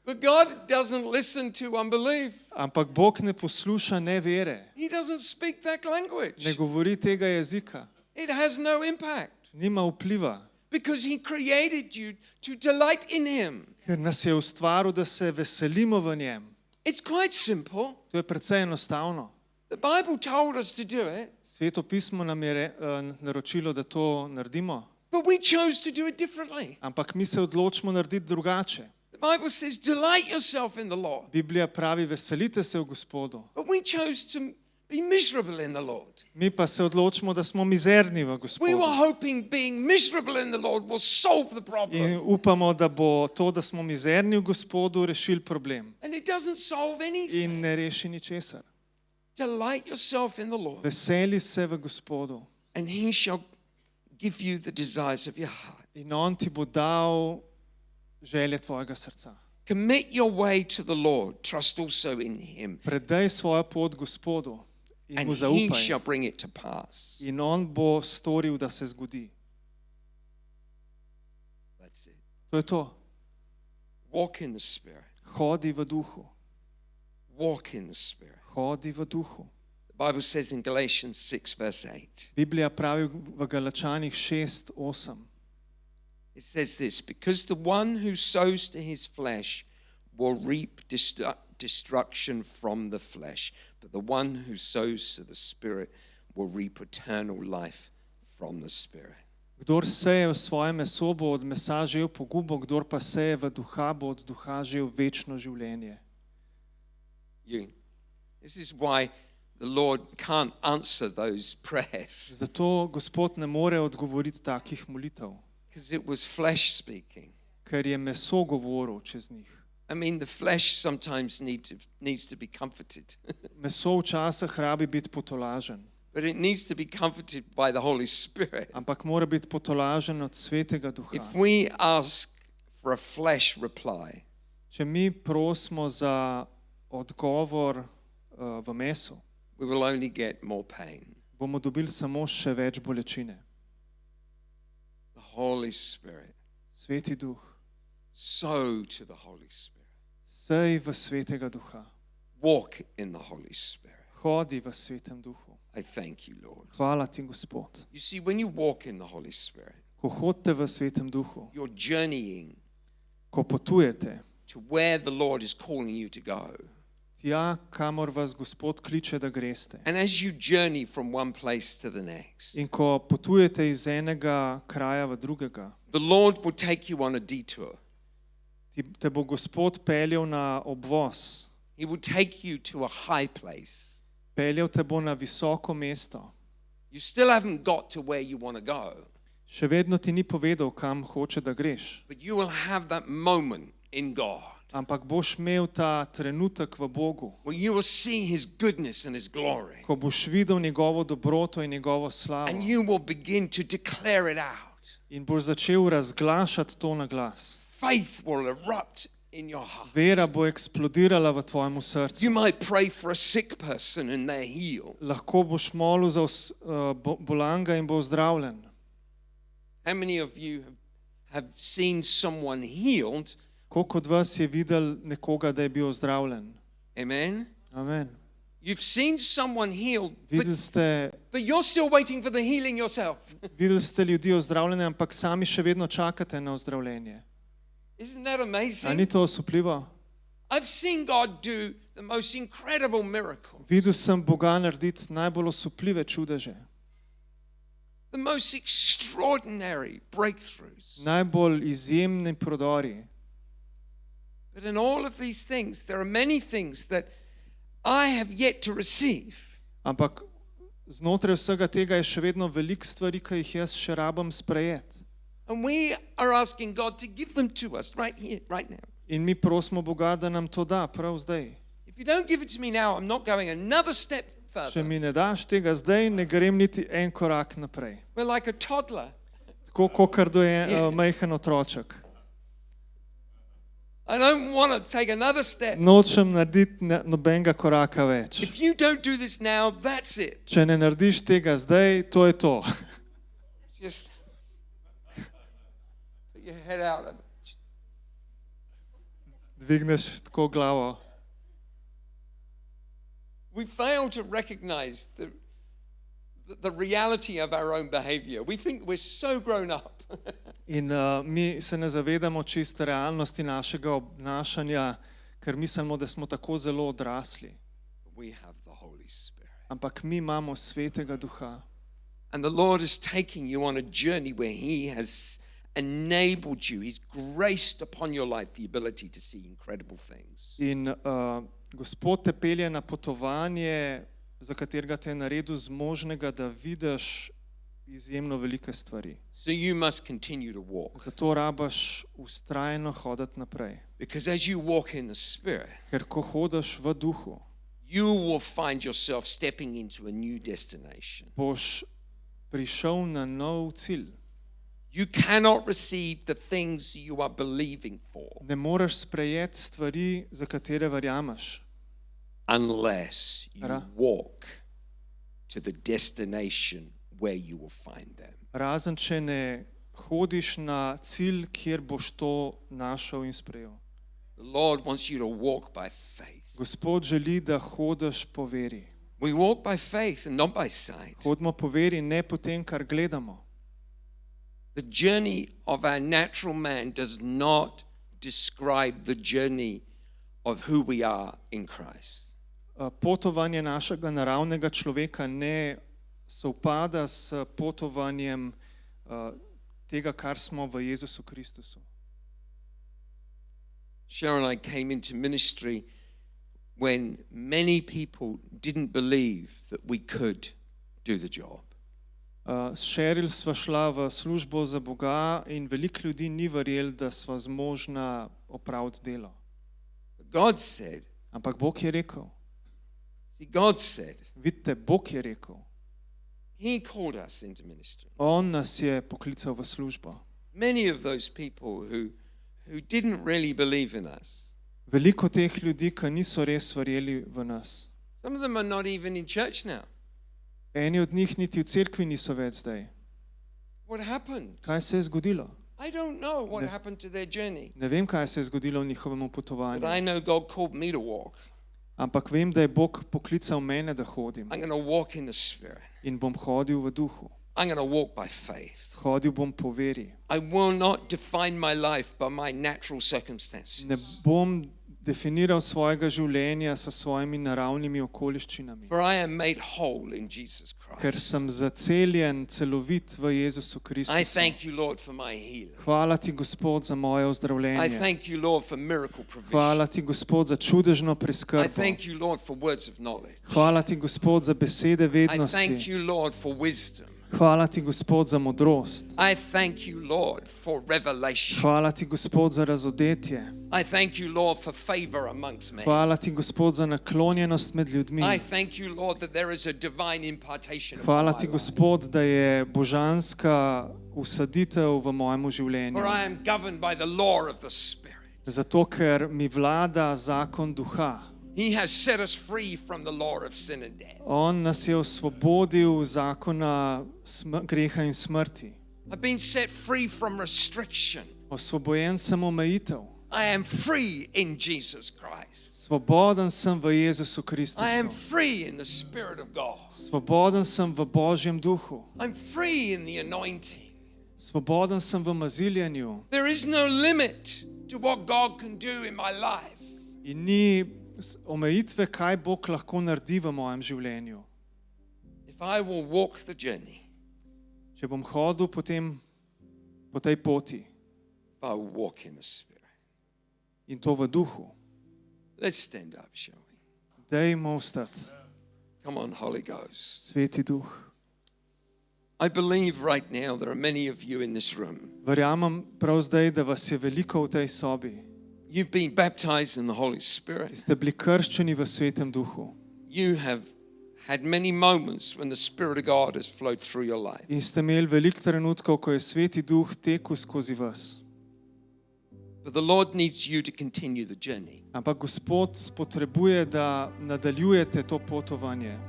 But God doesn't listen to unbelief. Ampak Bog ne posluša nevere. He doesn't speak that language. Ne govori tega jezika. It has no impact Nima vpliva. because He created you to delight in Him. Ker nas je ustvaril, da se veselimo v njem. It's quite simple. To je precej enostavno. The Bible told us to do it, Sveto pismo nam je naročilo, da to naredimo. but we chose to do it differently. Ampak mi se odločimo narediti drugače. The Bible says, delight yourself in the Lord. Biblija pravi, veselite se v Gospodu. But we chose to be miserable in the Lord. Mi pa se odločimo, da smo mizerni v We Gospodu. were hoping being miserable in the Lord will solve the In problem. upamo, da bo to, da smo mizerni v Gospodu, rešil problem. And it doesn't solve anything. In ne reši ničesar. Delight yourself in the Lord, Veseli se v Gospodu. and He shall give you the desires of your heart. In on ti bo dal želje tvojega srca. Commit your way to the Lord. Trust also in Him, Predaj svojo pot Gospodu in and mu He zaupaj. shall bring it to pass. In on bo storil, da se zgodi. That's it. To je to. Walk in the Spirit. Hodi v duhu. Walk in the Spirit. Hodi v duhu. The Bible says in Galatians 6, verse 8, Biblija pravi v Galačanih 6:8. it says this, because the one who sows to his flesh will reap destruction from the flesh, but the one who sows to the Spirit will reap eternal life from the Spirit. Kdor seje v svoje meso, bo od mesa žel pogubo, kdor pa seje v duha, bo od duha žel večno življenje. This is why the Lord can't answer those prayers, Zato Gospod ne more odgovoriti takih molitev, because it was flesh speaking. ker je meso govoril čez njih. I mean, the flesh sometimes needs to be comforted. Meso včasih rabi biti potolažen. but it needs to be comforted by the Holy Spirit. ampak mora biti potolažen od Svetega Duha. If we ask for a flesh reply, Če mi prosimo za odgovor v mesu, we will only get more pain. bomo dobili samo še več bolečine. The Holy Spirit. Sveti Duh, Sow to the Holy Spirit. sej v Svetega Duha, Walk in the Holy Spirit. hodi v Svetem Duhu. I thank you, Lord. Hvala ti, Gospod. You see, when you walk in the Holy Spirit, Ko hodite v Svetem Duhu, you're journeying ko potujete to where the Lord is calling you to go. tja, kamor vas Gospod kliče, da greste. And as you journey from one place to the next, In ko potujete iz enega kraja v drugega, the Lord will take you on a detour. te bo Gospod peljal na obvoz, He will take you to a high place. peljal te bo na visoko mesto. You still haven't got to where you want to go, Še vedno ti ni povedal, kam hoče, da greš, but you will have that moment in God ampak boš imel ta trenutek v Bogu, where you will see His goodness and His glory. ko boš videl njegovo dobroto in njegovo slavo And you will begin to declare it out. in boš začel razglašati to na glas. Faith will erupt in your heart. Vera bo eksplodirala v tvojem You srcu. might pray for a sick person and they're healed. Lahko boš molil za bolanga in bo zdravljen. How many of you have seen someone healed? Koliko od vas je videl nekoga, da je bil zdravljen? Amen. Amen. You've seen someone healed, but you're still waiting for the healing yourself. Videli ste ljudi ozdravljene, ampak sami še vedno čakate na ozdravljenje. Isn't that A ni amazing? to osupljivo? I've seen God do the most incredible miracle, Videl sem Boga narediti najbolj osupljive čudeže, the most extraordinary breakthroughs. najbolj izjemni prodori. But in all of these things, there are many things that I have yet to receive. Ampak znotraj vsega tega je še vedno veliko stvari, ki jih jaz še rabim sprejeti. And we are asking God to give them to us right here, right now. In mi prosimo Boga, da nam to da prav zdaj. If you don't give it to me now, I'm not going another step Če further. mi ne daš tega zdaj, ne grem niti en korak naprej. We're like a toddler. Tako kakor do je majhen otroček. I don't want to take another step. Nočem narediti nobenega koraka več. If you don't do this now, that's it. Če ne narediš tega zdaj, to je to. Just put your head out. Dvigneš tako glavo. We fail to recognize the reality of our own behavior. We think we're so grown up. In mi se ne zavedamo čiste realnosti našega obnašanja, ker mislimo, da smo tako zelo odrasli. We have the Holy Spirit. Ampak mi imamo Svetega Duha. And the Lord is taking you on a journey where He has enabled you. He's graced upon your life the ability to see incredible things. In Gospod te pelje na potovanje, za katerega te je naredil zmožnega, da vidiš izjemno velike stvari. So you must continue to walk. Zato rabaš vztrajno hoditi naprej. Because as you walk in the Spirit, Ker ko hodiš v Duhu, you will find yourself stepping into a new destination. boš prišel na nov cilj. You cannot receive the things you are believing for Ne moreš sprejeti stvari, za katere verjameš, unless you Ra- walk to the destination where you will find them. razen če ne hodiš na cilj, kjer boš to našel in sprejel. The Lord wants you to walk by faith. Gospod želi, da hodiš po veri. We walk by faith and not by sight. Hodimo po veri, ne po tem, kar gledamo. The journey of our natural man does not describe the journey of who we are in Christ. Potovanje našega naravnega človeka ne sovpada s potovanjem tega, kar smo v Jezusu Kristusu. Cheryl and I came into ministry when many people didn't believe that we could do the job. S Sheryl sva šla v službo za Boga in veliko ljudi ni verjel, da sva zmožna opraviti delo. But God said, Ampak Bog je rekel, see, God said, vidite, Bog je rekel, He called us into ministry. On nas je poklical v službo. Many of those people who didn't really believe in us, Veliko teh ljudi, ki niso res verjeli v nas. some of them are not even in church now. Eni od njih niti v cerkvi niso več zdaj. What happened? Kaj se je zgodilo? I don't know what happened to their journey. Ne vem, kaj se je zgodilo v njihovem But potovanju. I know God called me to walk. Ampak vem, da je Bog poklical mene, da hodim. I'm going to walk in the Spirit. In bom hodil v duhu. I'm going to walk by faith. Hodil bom po veri. I will not define my life by my natural Ne circumstances. bom definiral svojega življenja sa svojimi naravnimi okoliščinami. For I am made whole in Jesus Ker Christ. sem zaceljen, celovit v Jezusu I Kristusu. thank you, Lord, for my healing. Hvala ti, Gospod, za moje I ozdravljenje. thank you, Lord, for miracle provision. Hvala ti, Gospod, za čudežno I preskrbo. thank you, Lord, for words of knowledge. Hvala ti, Gospod, za besede I thank vednosti. you, Lord, for wisdom. Hvala ti, Gospod, za modrost. I thank you, Lord, for revelation. Hvala ti, Gospod, za razodetje. I thank you, Lord, for favor amongst men. Hvala ti, Gospod, za naklonjenost med ljudmi. I thank you, Lord, that there is a divine impartation. Hvala upon ti, my life. Gospod, da je božanska usaditev v mojem življenju. For I am governed by the law of the Spirit. Zato, ker mi vlada zakon duha. He has set us free from the law of sin and death. On nas je osvobodil zakona greha in smrti. I've been set free from restriction. Osvobojen sem omejitev. I am free in Jesus Christ. Svoboden sem v Jezusu I am Kristusu. free in the Spirit of God. Svoboden sem v Božjem duhu. I'm free in the anointing. Svoboden sem v maziljenju. There is no limit to what God can do in my life. In ni omejitve, kaj Bog lahko naredi v mojem življenju. If I will walk the journey, Če bom hodil potem po tej poti if I will walk in the Spirit. in to v duhu, Let's stand up, shall we? dajmo vstati. Come on, Holy Ghost. Sveti duh. I believe right now there are many of you in this room. Verjamem prav zdaj, da vas je veliko v tej sobi. You've been baptized in the Holy Spirit. Ste bili krščeni v Svetem duhu. You have had many moments when the Spirit of God has flowed through your life. In ste imeli veliko trenutkov, ko je Sveti duh tekel skozi vas. But the Lord needs you to continue the journey. Ampak Gospod potrebuje, da nadaljujete to potovanje.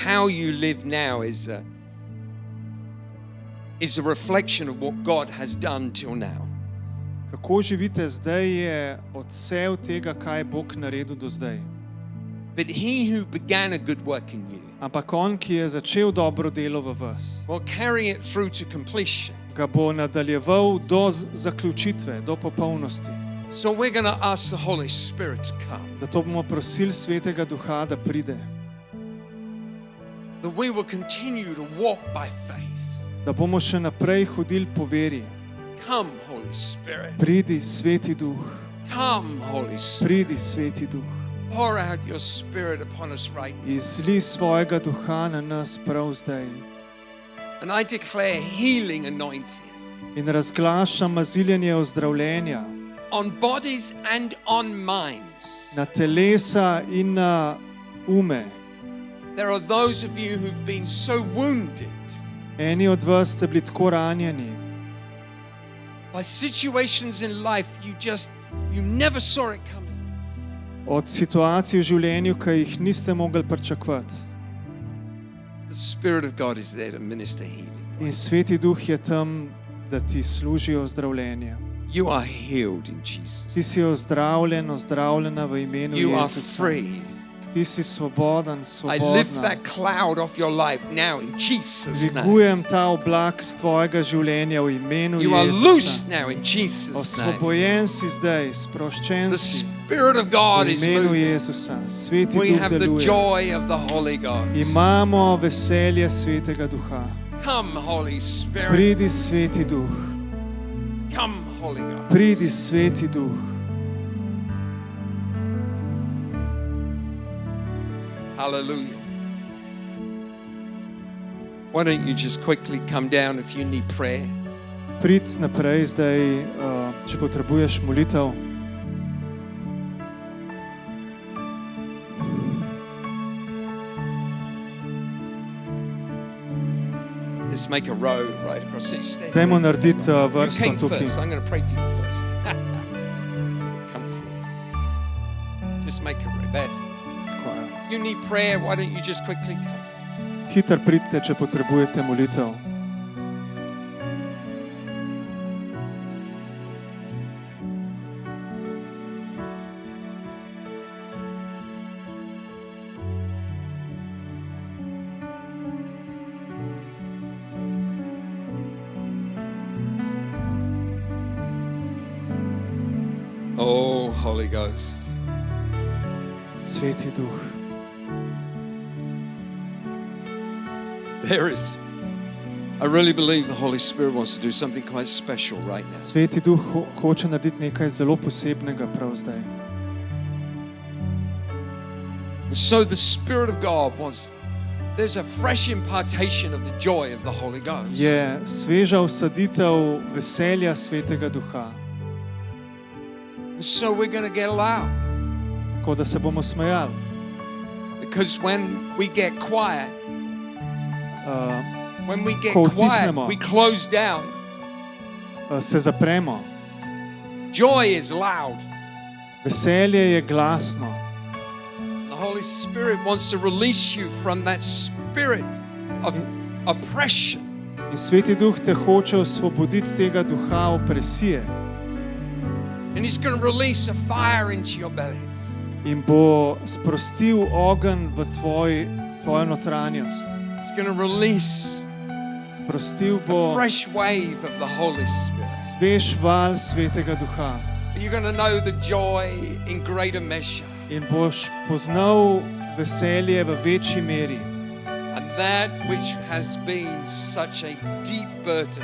How you live now is a reflection of what God has done till now. Kako živite zdaj, je odsev tega, kaj je Bog naredil do zdaj. But he who began a good work in you Ampak on, ki je začel dobro delo v vas, will carry it through to completion. ga bo nadaljeval do zaključitve, do popolnosti. So we're going to ask the Holy Spirit to come. Zato bomo prosili Svetega Duha, da pride, That we will continue to walk by faith. da bomo še naprej hodili po veri. Come, Holy Spirit. Pridi, Sveti Duh, Come, Holy Spirit. pridi, Sveti Duh. Pour out your Spirit upon us right now. Izli svojega duha na nas prav zdaj. And I declare healing anointing In razglašam maziljenje ozdravljenja on bodies and on minds. na telesa in na ume. There are those of you who've been so wounded Eni od vas ste bili tako ranjeni by situations in life you never saw it coming. od situacij v življenju, ki jih niste mogli pričakovati. The Spirit of God is there to minister healing. In Sveti Duh je tam, da ti služi ozdravljenje. You are healed in Ti Jesus. si ozdravljen, ozdravljena v imenu You are Jezusa. free. Ti si svoboden, I lift svobodna. that cloud off your life now in Jesus' name. Dvigujem ta oblak z tvojega življenja v imenu You are Jezusa. loose now in Jesus' name. Osvobojen si zdaj, sproščen The si Spirit of God v is imenu moving. Jezusa. Sveti We Duh have the deluje. joy of the Holy Ghost. Imamo veselje Svetega Duha. Come, Holy Spirit. Pridi, Sveti Duh. Come, Holy Ghost. Pridi, Sveti Duh. Hallelujah. Why don't you just quickly come down if you need prayer? Prid naprej zdaj, če potrebuješ molitev. Let's make a row right across. Dajmo narediti You vrsto came tukaj. first. I'm going to pray for you first. Come forward. Just make a row. That's. Tako je. You need prayer. Why don't you just quickly come? Hitro pridite, če potrebujete molitev. Oh, Holy Ghost. Sveti Duh. There is. I really believe the Holy Spirit wants to do something quite special right now. Sveti Duh hoče narediti nekaj zelo posebnega prav zdaj. And so the Spirit of God wants, there's a fresh impartation of the joy of the Holy Ghost. Je sveža vsaditev veselja Svetega Duha. And so we're going to get loud. Tako da se bomo smejali. Because when we get quiet, when we get Ko quiet, utihnemo. we close down. Se zapremo. Joy is loud. Veselje je glasno. The Holy Spirit wants to release you from that spirit of oppression. In Sveti Duh te hoče osvoboditi tega duha opresije. And He's going to release a fire into your bellies. In bo sprostil ogenj v tvojo notranjost. He's going to release Sprostil a bo fresh wave of the Holy Spirit. svež val Svetega Duha. You're going to know the joy in greater measure. In boš poznal veselje v večji meri. And that which has been such a deep burden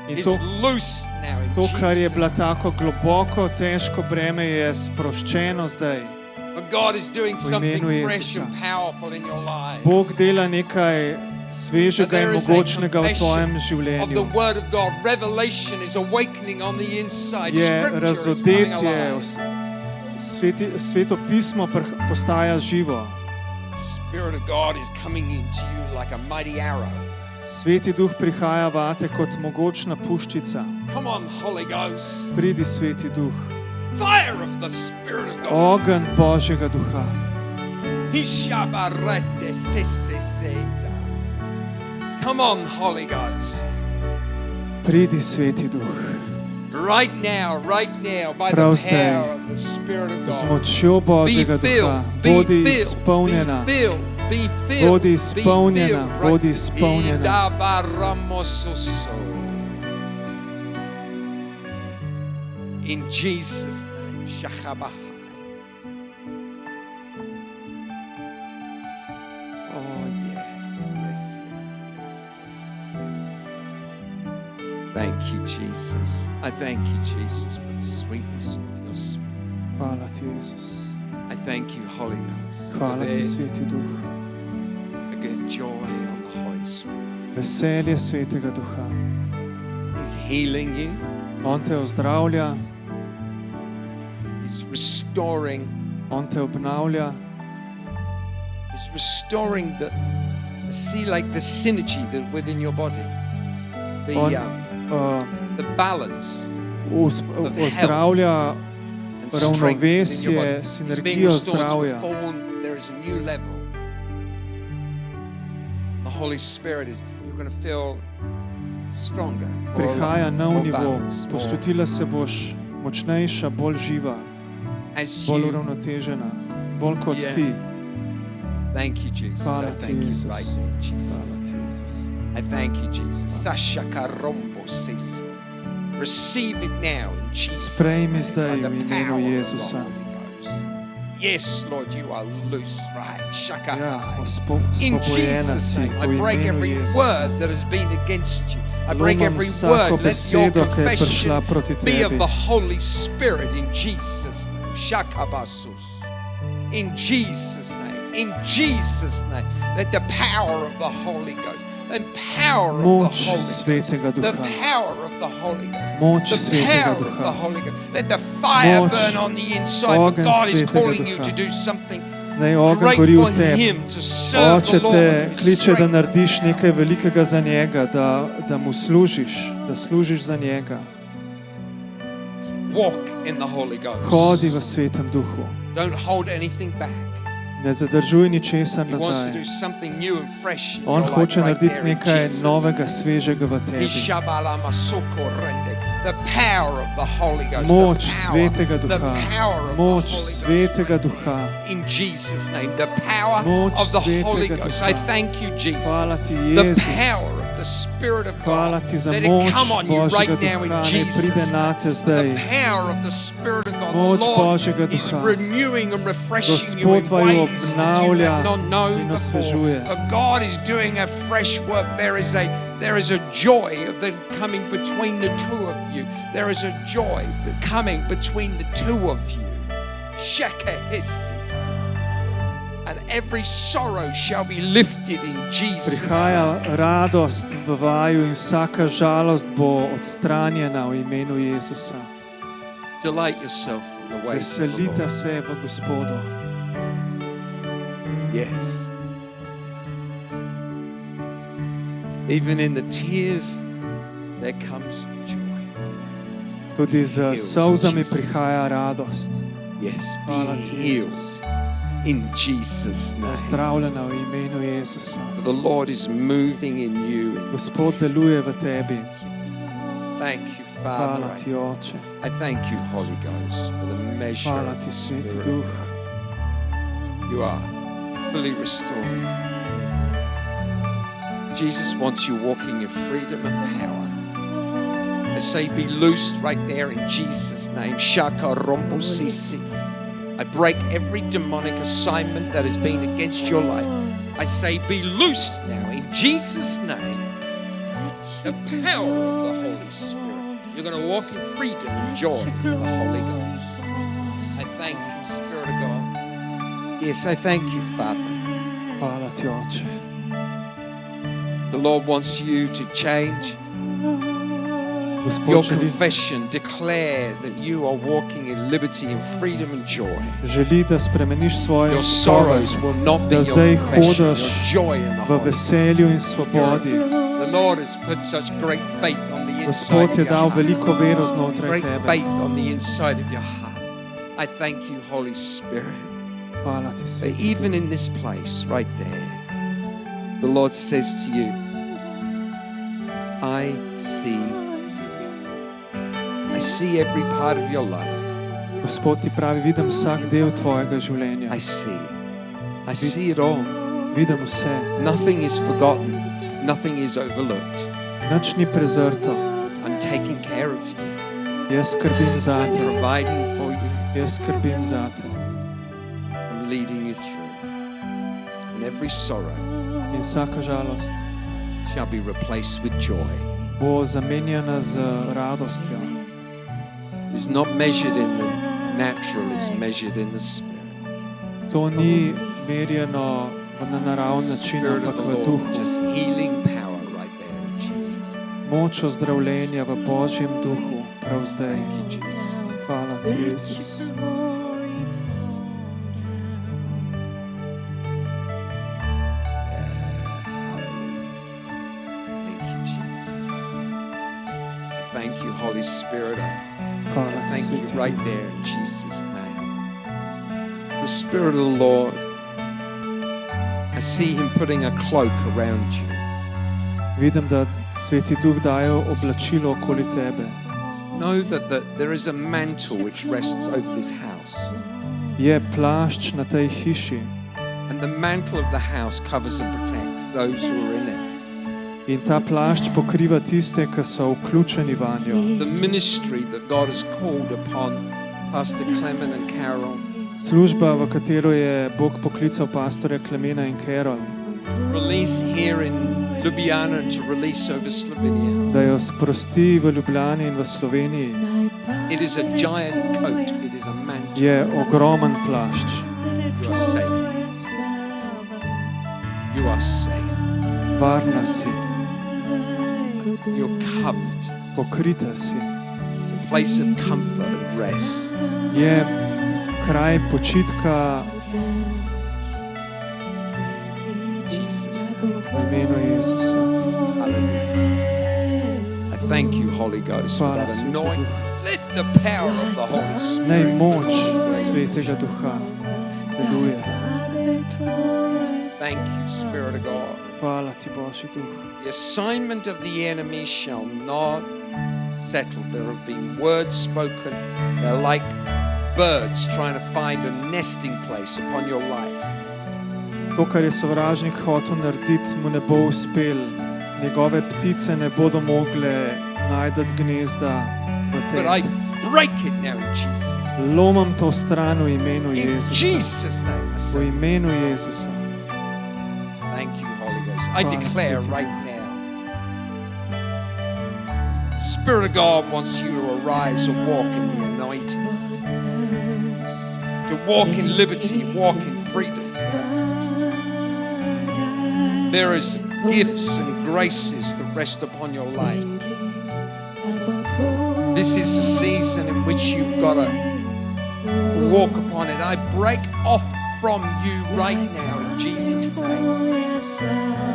In is to, loose now in to kar je Jesus' bila tako globoko, težko breme, je sproščeno zdaj. But God is doing something imenu fresh Jezusa. and powerful in your lives. Bog dela nekaj svežega But there in is a mogočnega v tvojem confession of the življenju. Word of God. Revelation is awakening on the inside. Je Scripture is coming razodetje, alive. Sveto pismo postaja živo. The Spirit of God is coming into you like a mighty arrow. Sveti Duh prihaja vate kot mogočna puščica. Come on, Holy Ghost. Pridi, Sveti Duh. Fire of the Spirit of God. Ogenj Božjega Duha. Hishabarete seseseda. Come on, Holy Ghost. Pridi, Sveti Duh. Right now, by Prav the zdaj. power of the Spirit of Z God. močjo Be Božjega filled, Duha. be Bodi filled, izpolnjena. be filled, be filled, Bodi be izpolnjena, filled, bodi right? izpolnjena. Idabaramososo. In Jesus' name, Shachabahai. Oh, yes. Thank you, Jesus. I thank you, Jesus, for the sweetness of your spirit. Hvala ti, Jezus. I thank you, Holy Ghost. Hvala ti, for Sveti Duh. a good joy on the Holy Spirit. Veselje Svetega Duha. He's healing you. On te ozdravlja, He's restoring. on te obnavlja. He's restoring see, like the synergy that within your body, On the balance ozdravlja and strength within your ravnovesje, body. It's being sinergijo restored to a zdravja. full. There is a new level. The Holy Spirit is. You're going to feel stronger. more Prihaja alive, nov more nivo. balanced, more- Počutila se boš močnejša, bolj živa, As bolj you uravnotežena, bolj kot Yeah. ti. thank you, Jesus. Hvala I ti, thank you Jezus. right now, in Jesus. Hvala ti, Jezus. I thank you, Jesus. Sasha Karombo says, receive it now in Jesus' Sprejmi name zdaj by the v imenu power of the Jezusa. Holy Ghost. Yes, Lord, you are loose, right? Shaka. Ja, In osvobojena Jesus' si name, I v break imenu every Jezusa. word that has been against you. I break Lomam every vsako word. Let your besedo, ki je prišla confession proti be of tebi. the Holy Spirit in Jesus' name. Shakabasus. In Jesus' name. In Jesus' name. Let the power of the Holy Ghost. The power of Moč the Holy Ghost. Svetega The Duha. power of the Holy Ghost. Moč The Svetega power of the Duha. Holy Ghost. Let the fire Moč, burn on the inside. But ogenj God is Svetega calling you Duha. to do something Naj ogenj Great gori for v tebi. him to serve Oče the Lord te with his kliče, da strength. narediš nekaj velikega za njega, da mu služiš, da služiš za njega. Walk in the Holy Ghost. Hodi v Svetem Duhu. Don't hold anything back. Ne zadržuj ničesar He wants to nazaj. do something new and fresh in On your life hoče right narediti there in nekaj Jesus' novega, svežega v tebi. The power of the Holy Ghost. Moč The Svetega power, the Duha. power of Moč the Holy Ghost. Svetega Duha. In Jesus' name, the power Moč of the Holy Svetega Ghost. Duha. I thank you, Jesus. Hvala ti, The Jezus. power of the Spirit of Hvala God. ti za Let it moč come on you Božjega right now in Duha, naj Jesus' pride name. nate zdaj. The power of the Spirit of God. Moč The Lord Božjega is Duha. renewing and refreshing you in Gospod vaju ways that you obnavlja have not known in before. osvežuje. But God is doing a fresh work. There is a joy of the coming between the two of you. There is a joy coming between the two of you. Shekehisis. And every sorrow shall be lifted in Jesus' name. Prihaja radost v vaju in vsaka žalost bo odstranjena v imenu Jezusa. Delight yourself in the ways of the Veselite Lord. se v Gospodu. Yes. Even in the tears, there comes joy. Tudi z solzami prihaja radost. Yes, be Hvala ti, healed Jezus. in Jesus' name. Zdravljena v imenu Jezusa. For the Lord is moving in you. Gospod deluje v tebi. Thank you, Father. Hvala ti, Oče. I thank you, Holy Ghost, for the measure Hvala of ti, the Sveti Spirit. Duh. You are fully restored. Jesus wants you walking in freedom and power. I say be loosed right there in Jesus' name. Shaka rombo sisi. I break every demonic assignment that has been against your life. I say be loosed now in Jesus' name. The power of the Holy Spirit. You're going to walk in freedom and joy of the Holy Ghost. I thank you, Spirit of God. Yes, I thank you, Father. Hvala ti, Oče. The Lord wants you to change your Gospod želi, confession. Declare that you are walking in liberty and freedom and joy. želi, da spremeniš svojo Your izpoved, sorrows will not be da your zdaj confession. hodaš Your joy in the v Holy Spirit. veselju in svobodi. The Lord has put such great faith on the inside Gospod of je your dal heart. veliko vero znotraj Great tebe. faith on the inside of your heart. I thank you, Holy Spirit. Hvala ti, But Sveti. even in this place, right there, the Lord says to you, I see every part of your life. Gospod ti pravi, vidim vsak del tvojega življenja. I see it all. Vidim vse. Nothing is forgotten. Nothing is overlooked. Nič ni prezrto. I'm taking care of you. Jaz skrbim I'm zate. providing for you. Jaz skrbim zate. I'm leading you through. And every sorrow In vsaka žalost shall be replaced with joy. bo zamenjana z radostjo. It's not measured in the natural, it's measured in the spirit. To ni merjeno na naravni način, Spirit ampak of v the Lord, duhu. just healing power right there in Jesus. Moč ozdravljenja v Božjem duhu prav zdaj. Thank you, Jesus. Hvala ti, Jezus. Thank you, Jesus. Thank you, Holy Spirit. Hvala ti, Thank you Sveti right Duh. there in Jesus' name. The Spirit of the Lord, I see Him putting a cloak around you. Vidim, da Sveti Duh daje oblačilo okoli tebe. Know that there is a mantle which rests over this house. Je plašč na tej hiši And the mantle of the house covers and protects those who are in it. in ta plašč pokriva tiste, ki so vključeni vanjo. The ministry that God has called upon Pastor Clement and Carol, Služba, v katero je Bog poklical pastorja Klemena in Carol, release here in Ljubljana and to release over Slovenia. da jo sprosti v Ljubljani in v Sloveniji, It is a giant coat. It is a mantle. je ogromen plašč. You are safe. You are safe. Varna si, You're covered. pokrita si. It's a place of comfort and rest. Je kraj počitka V imenu Jezusa. I thank you, Holy Ghost, for Hvala, that Sveti anointing. Duh. Let the power of the Holy Spirit. Naj moč Svetega Duha deluje. Thank you, Spirit of God. Hvala ti, Božji Duh. The assignment of the enemy shall not settle. There have been words spoken. They're like birds trying to find a nesting place upon your life. To, kar je sovražnik hotel narediti, mu ne bo uspel. Njegove ptice ne bodo mogle najti gnezda v But I tem. break it now in Jesus' name. Lomam to stran v imenu In Jezusa. Jesus' name. I V say, imenu Jezusa. thank you, Holy Ghost. I Hvala, declare Sveti right now, Spirit of God wants you to arise and walk in the anointing, to walk in liberty, walk in freedom. There is gifts and graces that rest upon your life. This is the season in which you've got to walk upon it. I break off from you right now in Jesus' name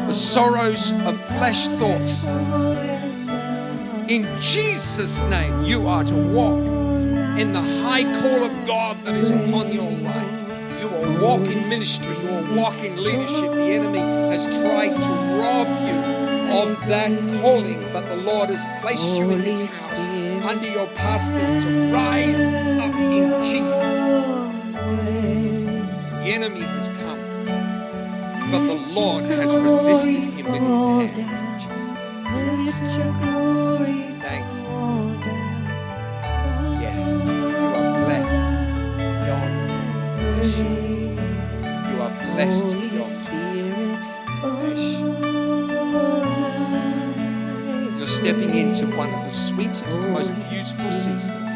the sorrows of flesh thoughts. In Jesus' name, you are to walk in the high call of God that is upon your life. You will walk in ministry, you will walk in leadership. The enemy has tried to rob you of that calling, but the Lord has placed you in this house under your pastors to rise up in Jesus. The enemy has come, but the Lord has resisted him with his hand. In Jesus' name. Thank you. Yeah, you are blessed beyond measure. You are blessed beyond measure. You're stepping into one of the sweetest, the most beautiful seasons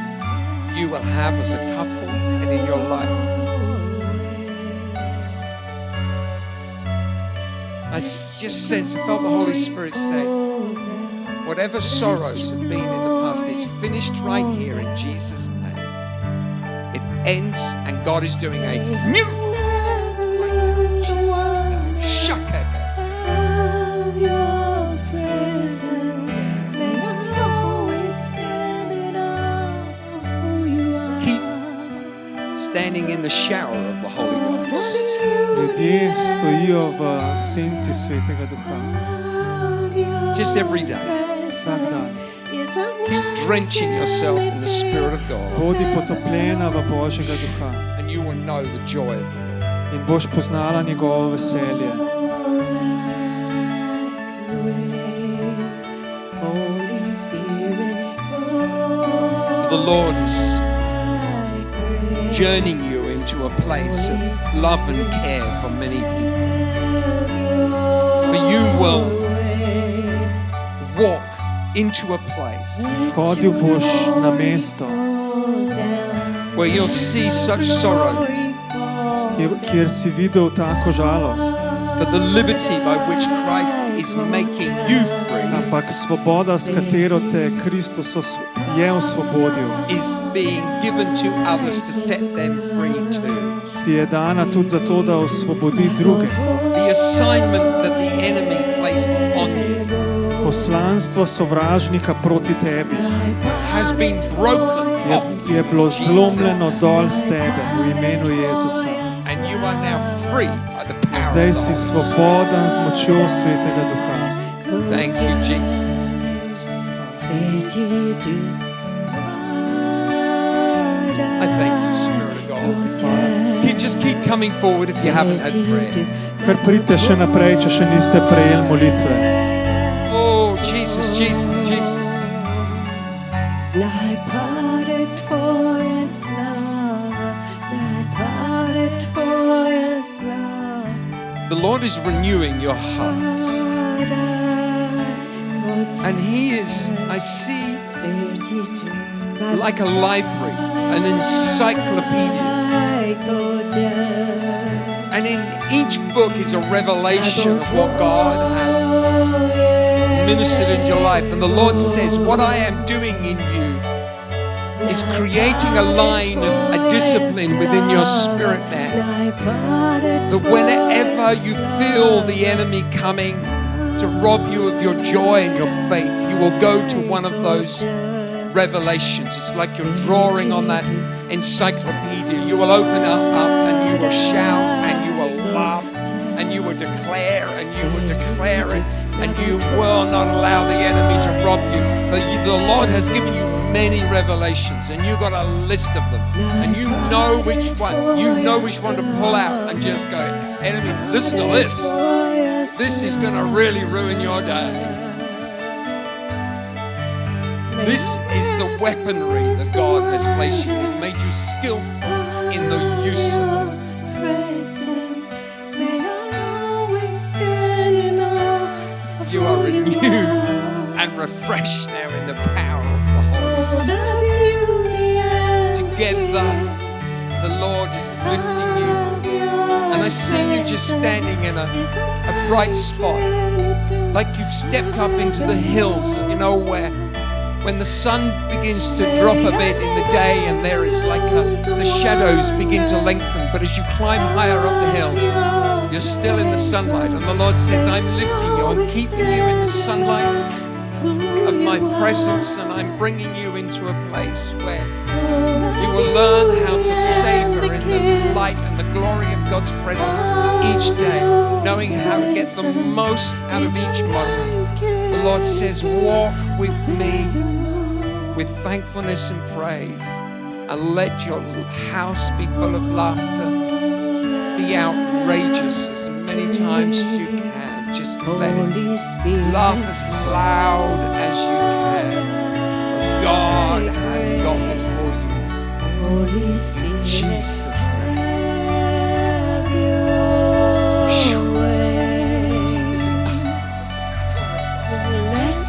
you will have as a couple and in your life. I just sense, I felt the Holy Spirit say, whatever sorrows have been in the past, it's finished right here in Jesus' name. It ends and God is doing a new Shakabas. Keep standing in the shower of the Holy Ghost. Ljudje stojijo v senci Svetega Duha. Just every day. Vsak dan. Keep drenching yourself in the Spirit of God, Bodi potopljena v Božjega Duha and you will know the joy of the Lord. in boš poznala njegovo veselje. The Lord is journeying you into a place of love and care for many people. For you will walk into a place Hodil boš na mesto, where you'll see such sorrow, kjer si videl tako žalost, but the liberty by which Christ is making you free ampak svoboda, s katero te Kristus je osvobodil, is being given to others to set them free too. ti je dana tudi zato, da osvobodi druge. The assignment that the enemy placed on you Poslanstvo sovražnika proti tebi has been broken off je bilo in Jesus' zlomljeno dol z tebe v imenu Jezusa. and you are now free by the power Zdaj of the si Holy svoboden z močjo Svetega Duha. Spirit. Thank you, Jesus. I thank you, Spirit of God. Just keep coming forward if you haven't had prayer. Kar pridite še naprej, če še niste prejeli molitve. Oh, Jesus, Jesus, Jesus. The Lord is renewing your heart. And He is, I see, like a library, an encyclopedia. And in each book is a revelation of what God has ministered in your life. And the Lord says, what I am doing in you is creating a line of a discipline within your spirit man. That whenever you feel the enemy coming to rob you of your joy and your faith, you will go to one of those revelations. It's like you're drawing on that encyclopedia. You will open up and you will shout and you will laugh and you will declare and you will declare it, and you will not allow the enemy to rob you. For the Lord has given you many revelations, and you've got a list of them, and you know which one to pull out and just go, enemy, listen to this. This is going to really ruin your day. This is the weaponry that God has placed you. He's made you skillful in the use of it. You are renewed and refreshed now in the power of the Holy Spirit. Together, the Lord is lifting you. And I see you just standing in a bright spot, like you've stepped up into the hills, you know, where when the sun begins to drop a bit in the day and there is like the shadows begin to lengthen, but as you climb higher up the hill, you're still in the sunlight, and the Lord says, I'm lifting you, I'm keeping you in the sunlight of my presence, and I'm bringing you into a place where you will learn how to savor in the light and the glory of God's presence each day, knowing how to get the most out of each moment. The Lord says, walk with me with thankfulness and praise, and let your house be full of laughter. Be outrageous as many times as you can. Just let it. Laugh as loud as you can. God has got this for you. In Jesus' name.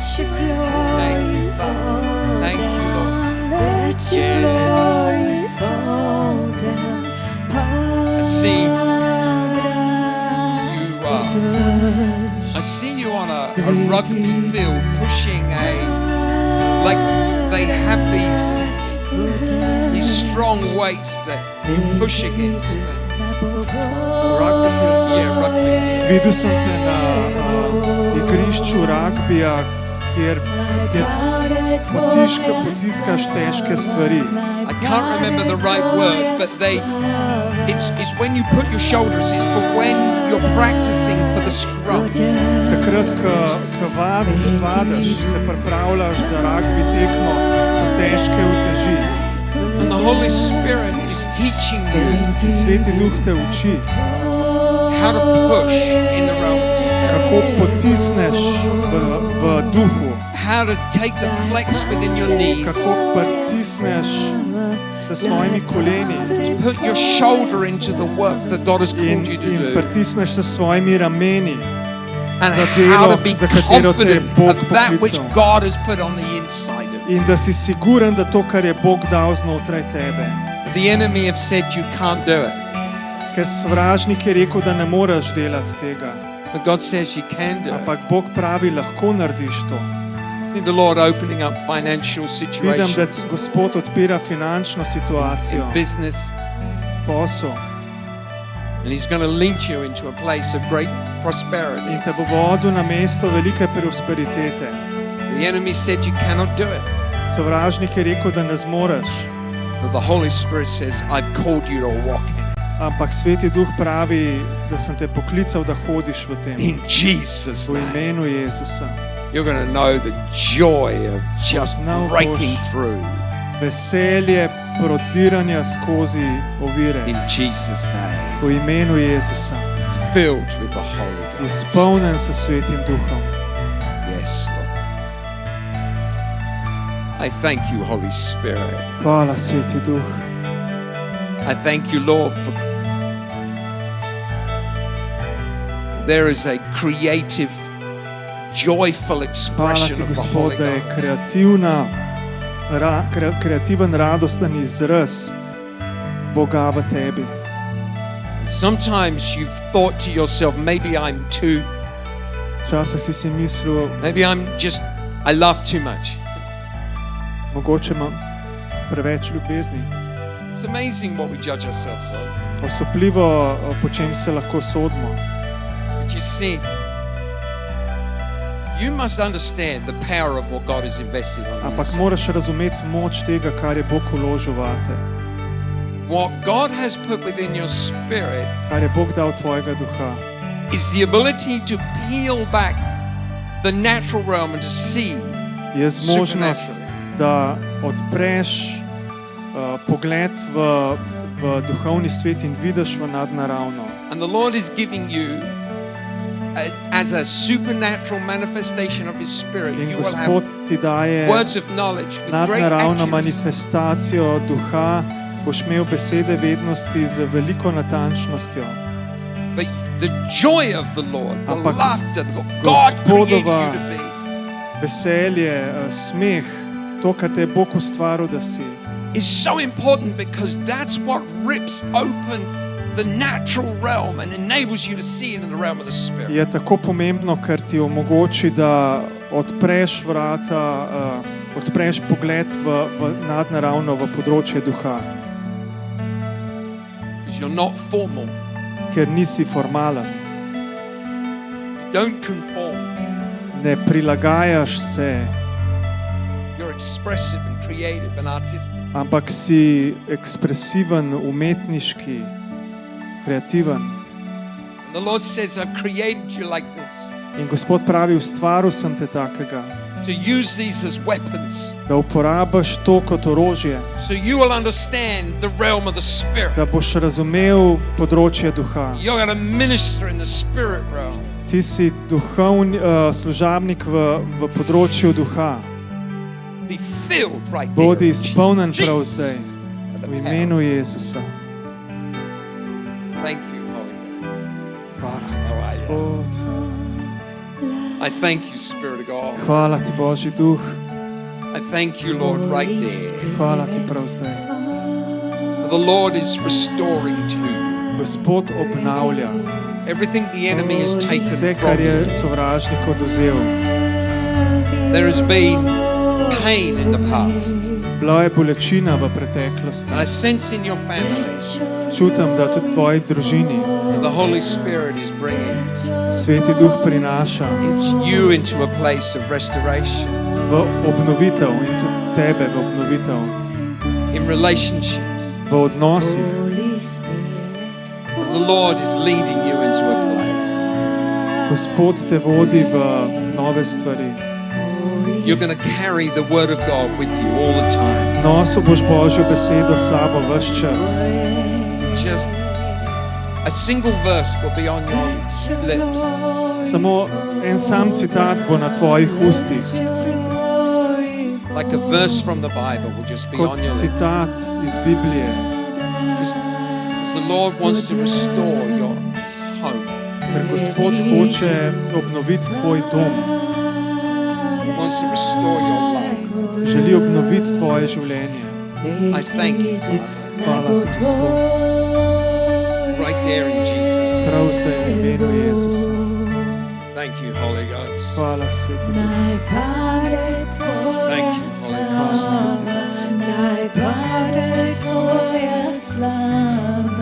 Thank you, Father. Thank you, Lord. I see you on a rugby field pushing like they have these strong weights that you push against. Rugby. Videl sem te na igrišču ragbija, kjer potiskaš težke stvari. I can't remember the right word, but it's when you put your shoulders, it's for when you're practicing for the scrum. Takrat, ko vadaš, se pripravljaš za ragbi tekmo, so težke uteži. And the Holy Spirit is teaching you In Sveti Duh te uči, how to push in the realm of the Spirit. kako potisneš v duhu, How to take the flex within your knees. kako pritisneš s svojimi koleni Put your shoulder into the work that God has called you to in do. pritisneš s svojimi rameni And za how delo, to be za katero te je confident Bog of that which poklical. God has put on the inside of you. In da si siguren, da to, kar je Bog dal znotraj tebe. The enemy have said you can't do it. Ker sovražnik je rekel, da ne moreš delati tega. But God says you can do it. Ampak Bog pravi, lahko narediš to. See the Lord opening up financial Vidim, da situations, Gospod odpira finančno situacijo, business, posel and He's going to lead you into a place of great prosperity. in te bo vodil na mesto velike prosperitete. The enemy said you cannot do it. Sovražnik je rekel, da ne zmoreš, But the Holy Spirit says, I've called you to walk in it. ampak Sveti Duh pravi, da sem te poklical, da hodiš v tem. In Jesus' V name, imenu Jezusa. you're going to know the joy of just Poznal breaking boš through. Veselje prodiranja skozi ovire. In Jesus' name, V imenu Jezusa. filled with the Holy Ghost. Izpolnjen s Svetim Duhom. Yes, Lord. I thank you, Holy Spirit. Hvala, Sveti Duh. I thank you, Lord, for there is a creative, joyful Hvala expression ti, of the Gospod, Holy da je Ghost. kreativen, radosten izraz Boga v tebi. Sometimes you've thought to yourself, maybe I'm too, Včasih si mislil, maybe I love too much. mogoče preveč ljubezni. It's amazing what we judge ourselves on. Osupljivo, po čem se lahko sodimo. But you see, you must understand the power of what God has invested on Ampak you. moraš razumeti moč tega, kar je Bog vložil vate. What God has put within your spirit Kar je Bog dal tvojega duha. is the ability to peel back the natural realm and to see Je zmožnost, supernaturally. da odpreš pogled v duhovni svet in vidiš v nadnaravno. And the Lord is giving you as a supernatural manifestation of His Spirit. In You will Gospod have ti daje words of knowledge with great nadnaravno accuracy. manifestacijo duha, boš imel besede vednosti z veliko natančnostjo. But the joy of the Lord, the Ampak laughter that God created Gospodova you to be, Veselje, smeh, to, kar te je Bog ustvaril, da si, is so important because that's what rips open the natural realm and enables you to see it in the realm of the Spirit. je tako pomembno, ker ti omogoči, da odpreš vrata, odpreš pogled v nadnaravno, v področje duha, Because you're not formal. ker nisi formalen, You don't conform. ne prilagajaš se, You're expressive and creative and artistic. ampak si ekspresiven, umetniški, kreativen. And the Lord says, I've created you like this, In Gospod pravi, ustvaril sem te takega, to use these as weapons, da uporabiš to kot orožje, so you will understand the realm of the Spirit. da boš razumel področje duha. You're going to minister in the Spirit realm. Ti si duhovni služabnik v področju duha. Be filled right Bodi there. izpolnjen prav Jesus. zdaj, With the v power. imenu Jezusa. Thank you, Holy Ghost. Hvala ti, Gospod. I thank you, Spirit of God. Hvala ti, Božji duh. I thank you, Lord, right there. Hvala ti prav zdaj. For the Lord is restoring to you Gospod obnavlja everything the enemy has taken vse, from kar je you. sovražnik oduzel. There has been pain in the past. Bila je bolečina v preteklosti. And I sense in your family Čutim, da tudi v tvoji družini that the Holy Spirit is bringing Sveti duh prinaša you into a place of restoration v obnovitev in tudi tebe v obnovitev, in relationships. v odnosih. The Lord is leading you into a place. Gospod te vodi v nove stvari. You're going to carry the Word of God with you all the time. Nosil boš Božjo besedo s sabo ves čas. Just a single verse will be on your lips. Samo en sam citat bo na tvojih ustih, Like a verse from the Bible will just be kot on your lips. citat iz Biblije. Because the Lord wants to restore your home. Ker Gospod hoče obnoviti tvoj dom, He wants to restore your life. želi obnoviti tvoje življenje. I thank you, Father, Hvala ti, Gospod. right there in Jesus' name. Prav zdaj v imenu Jezusa. Thank you, Holy Ghost. Hvala, Sveti Duh. Thank you, Holy Hvala, Ghost. Sveti Duh. Najprej tvoja slava.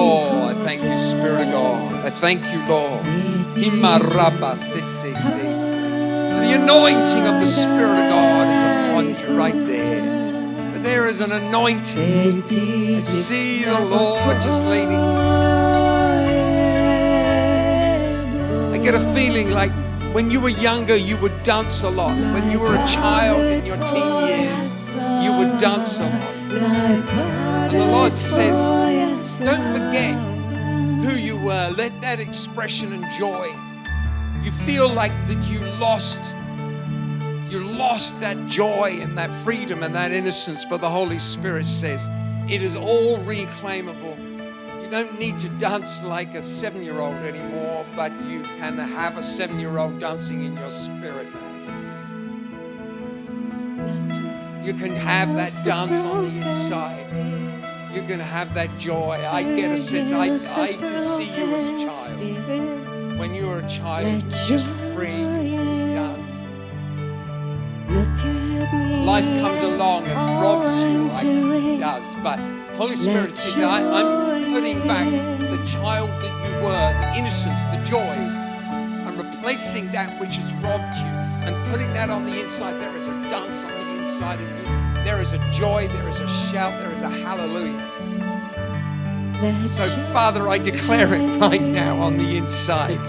Oh, I thank you, Spirit of God. I thank you, Lord. Imaraba se, se, se. The anointing of the Spirit of God is upon you right there. There is an anointing. I see the Lord just leading. I get a feeling like when you were younger, you would dance a lot. When you were a child in your teen years, you would dance a lot. And the Lord says, don't forget who you were. Let that expression and joy. You feel like that you lost that joy and that freedom and that innocence, but the Holy Spirit says it is all reclaimable. You don't need to dance like a 7-year-old anymore, but you can have a 7-year-old dancing in your spirit, man. You can have that dance on the inside. You can have that joy. I get a sense, I can see you as a child. When you were a child, you were just free, you could dance. life comes along and robs you like it does. But Holy Spirit says, I'm putting back the child that you were, the innocence, the joy. I'm replacing that which has robbed you and putting that on the inside. There is a dance on the inside of you. There is a joy, there is a shout, there is a hallelujah. So, Father, I declare it right now on the inside.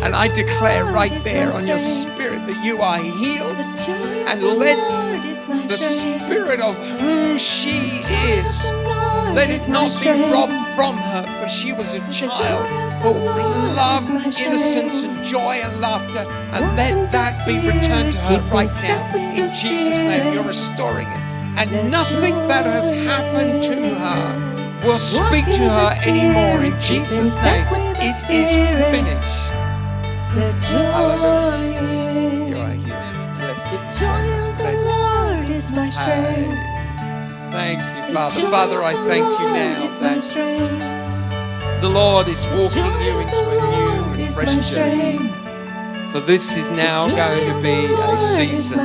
And I declare right there on your spirit that you are healed. And let the spirit of who she is, let it not be robbed from her, for she was a child who loved innocence and joy and laughter. And let that be returned to her right now. In Jesus' name, you're restoring it. And nothing that has happened to her will speak to her anymore. In Jesus' name, it is finished. Hallelujah. You are here. Bless. Thank you, Father. Father, I thank you now that the Lord is walking you into a new and fresh journey. For this is now going to be a season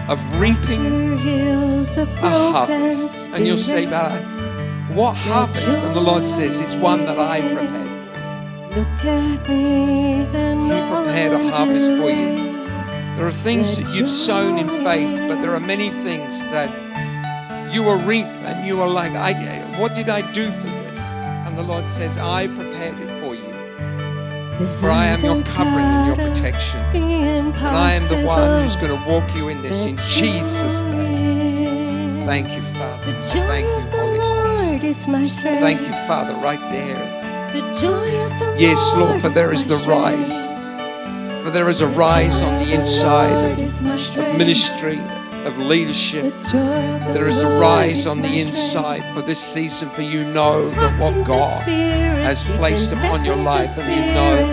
of reaping a harvest. And you'll say, but what harvest? And the Lord says, it's one that I prepared for you. He prepared a harvest for you. There are things that you've sown in faith, but there are many things that you will reap and you are like, what did I do for this? And the Lord says, I prepared it for you. For I am your covering and your protection. And I am the one who's going to walk you in this in Jesus' name. Thank you, Father. Thank you, Holy Ghost. Thank you, Father, right there. Yes, Lord, for there is the rise. For there is a rise on the inside of ministry, of leadership. There is a rise on the inside for this season, for you know that what God has placed upon your life, and you know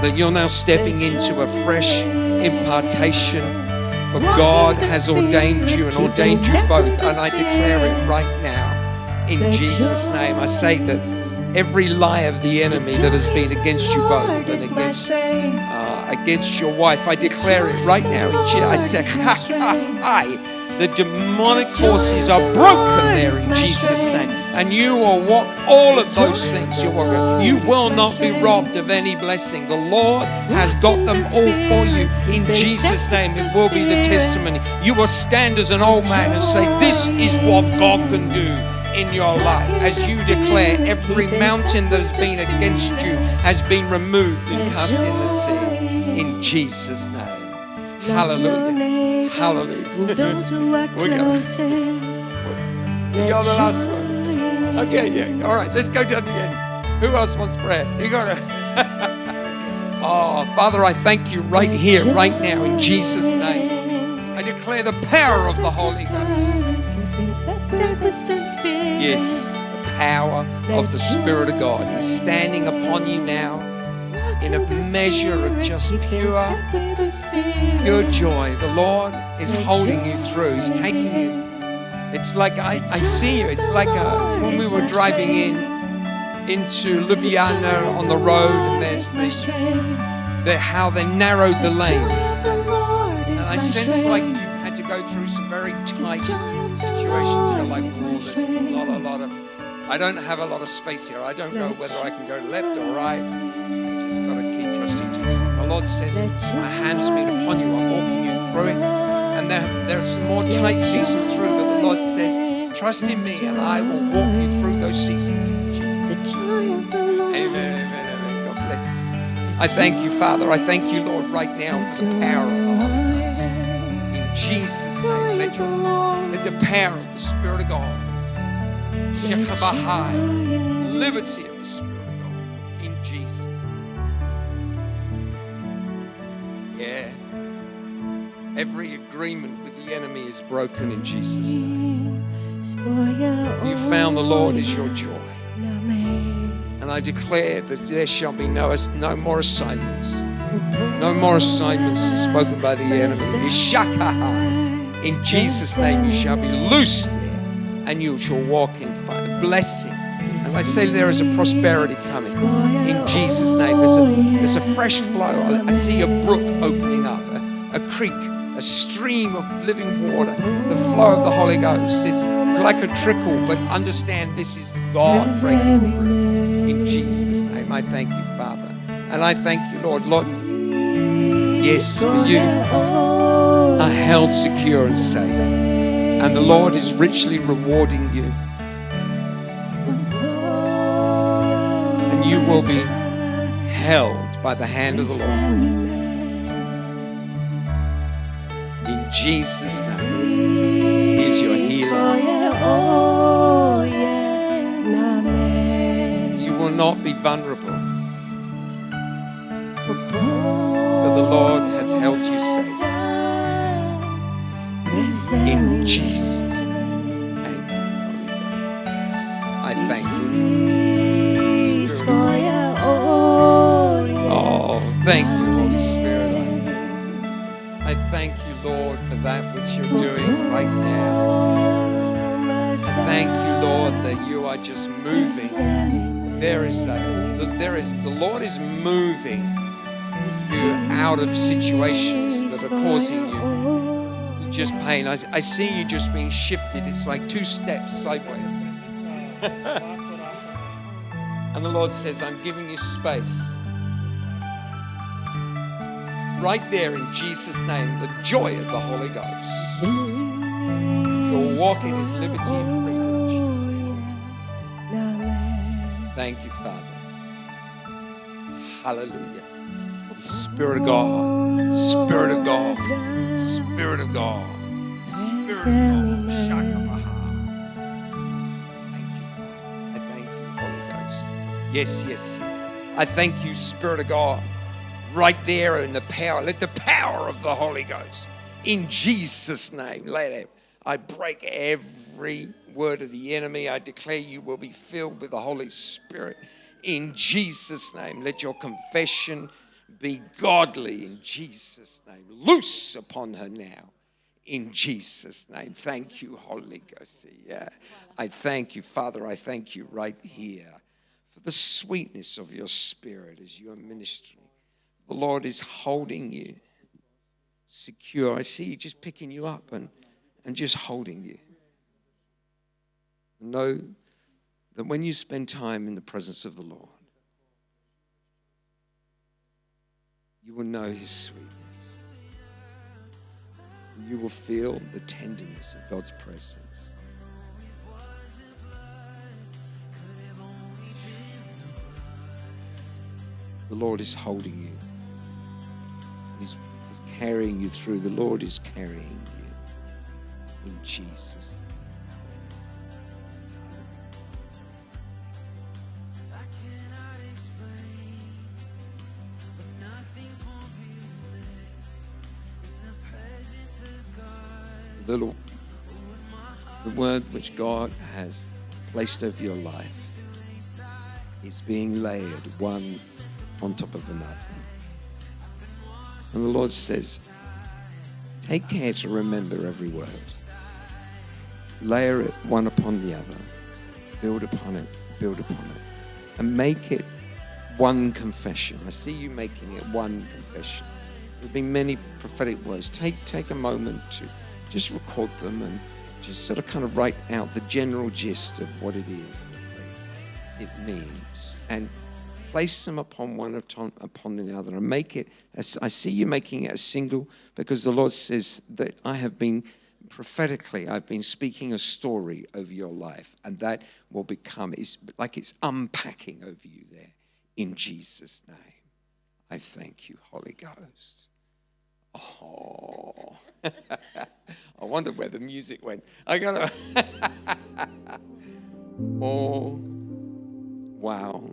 that you're now stepping into a fresh impartation, for God has ordained you and ordained you both, and I declare it right now in Jesus' name. I say that every lie of the enemy that has been against you both and against your wife, I declare it right now. I say, the demonic forces are broken there in Jesus' name. And you will walk all of those things. You will not be robbed of any blessing. The Lord has got them all for you. In Jesus' name, it will be the testimony. You will stand as an old man and say, this is what God can do in your life, as you declare every mountain that has been against you has been removed and cast in the sea. In Jesus' name. Hallelujah. Hallelujah. We're going. You got the last one. Okay, yeah. All right, let's go down the end. Who else wants prayer? You got to. Oh, Father, I thank you right here, right now, in Jesus' name. I declare the power of the Holy Ghost. Yes, the power of the Spirit of God is standing upon you now in a measure of just pure joy. The Lord is holding you through. He's taking you. It's like I see you. It's like when we were driving into Ljubljana on the road, and there's how they narrowed the lanes. And I sense like you had to go through some very tight situations. You're like, there's a lot of, I don't have a lot of space here. I don't know whether I can go left or right. I just got to keep trusting Jesus. The Lord says, my hand has been upon you. I'm walking you through it. And there are some more tight seasons through, but the Lord says, trust in me and I will walk you through those seasons. Amen, amen, amen. God bless you. I thank you, Father. I thank you, Lord, right now for the power of the Holy Ghost. In Jesus' name, let the power of the Spirit of God, liberty of the Spirit of God, in Jesus' name. Yeah. Every agreement with the enemy is broken in Jesus' name. You found the Lord is your joy. And I declare that there shall be no more assignments. No more assignments spoken by the enemy. In Jesus' name you shall be loosed there, and you shall walk in blessing. And I say there is a prosperity coming. In Jesus' name, there's a fresh flow. I see a brook opening up, a creek a stream of living water, the flow of the Holy Ghost. It's like a trickle, but understand this is God breaking through. In Jesus' name, I thank you, Father. And I thank you, Lord. Lord, yes, for you are held secure and safe. And the Lord is richly rewarding you. And you will be held by the hand of the Lord. In Jesus' name, He's your healer. You will not be vulnerable. But the Lord has held you safe. In Jesus' name. I thank you. Oh, thank you, Holy Spirit. I thank you, Lord, for that which you're doing right now. I thank you, Lord, that you are just moving. The Lord is moving you out of situations that are causing you just pain. I see you just being shifted. It's like 2 steps sideways. And the Lord says, I'm giving you space. Right there in Jesus' name, the joy of the Holy Ghost. You'll walk in His liberty and freedom in Jesus' name. Thank you, Father. Hallelujah. Spirit of God, Spirit of God, Spirit of God, Spirit of God. Thank you, Father. I thank you, Holy Ghost. Yes, yes, yes. I thank you, Spirit of God. Right there in the power. Let the power of the Holy Ghost, in Jesus' name, let it. I break every word of the enemy. I declare you will be filled with the Holy Spirit. In Jesus' name, let your confession be godly in Jesus' name. Loose upon her now in Jesus' name. Thank you, Holy Ghost. Yeah. I thank you, Father. I thank you right here for the sweetness of your Spirit as you are ministering. The Lord is holding you secure. I see you just picking you up and just holding you. Know that when you spend time in the presence of the Lord, you will know His sweetness. And you will feel the tenderness of God's presence. The Lord is holding you. He's carrying you through. The Lord is carrying you. In Jesus' name. The word which God has placed over your life is being layered one on top of another. And the Lord says, take care to remember every word. Layer it one upon the other. Build upon it, and make it one confession. I see you making it one confession. There have been many prophetic words. Take a moment to just record them and just sort of kind of write out the general gist of what it is that it means. And place them upon one upon the other and make it, I see you making it a single, because the Lord says that I've been speaking a story over your life, and that will become, it's like it's unpacking over you there in Jesus' name. I thank you, Holy Ghost. Oh, I wonder where the music went. Oh, wow.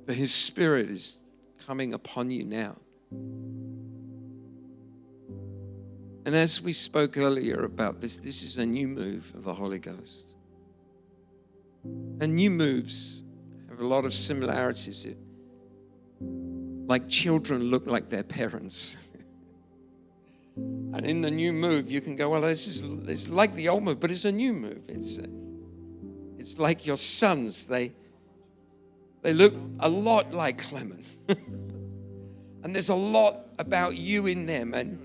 But His Spirit is coming upon you now. And as we spoke earlier about this is a new move of the Holy Ghost. And new moves have a lot of similarities. Like children look like their parents. And in the new move, you can go, well, it's like the old move, but it's a new move. It's like your sons. They look a lot like Clement. And there's a lot about you in them,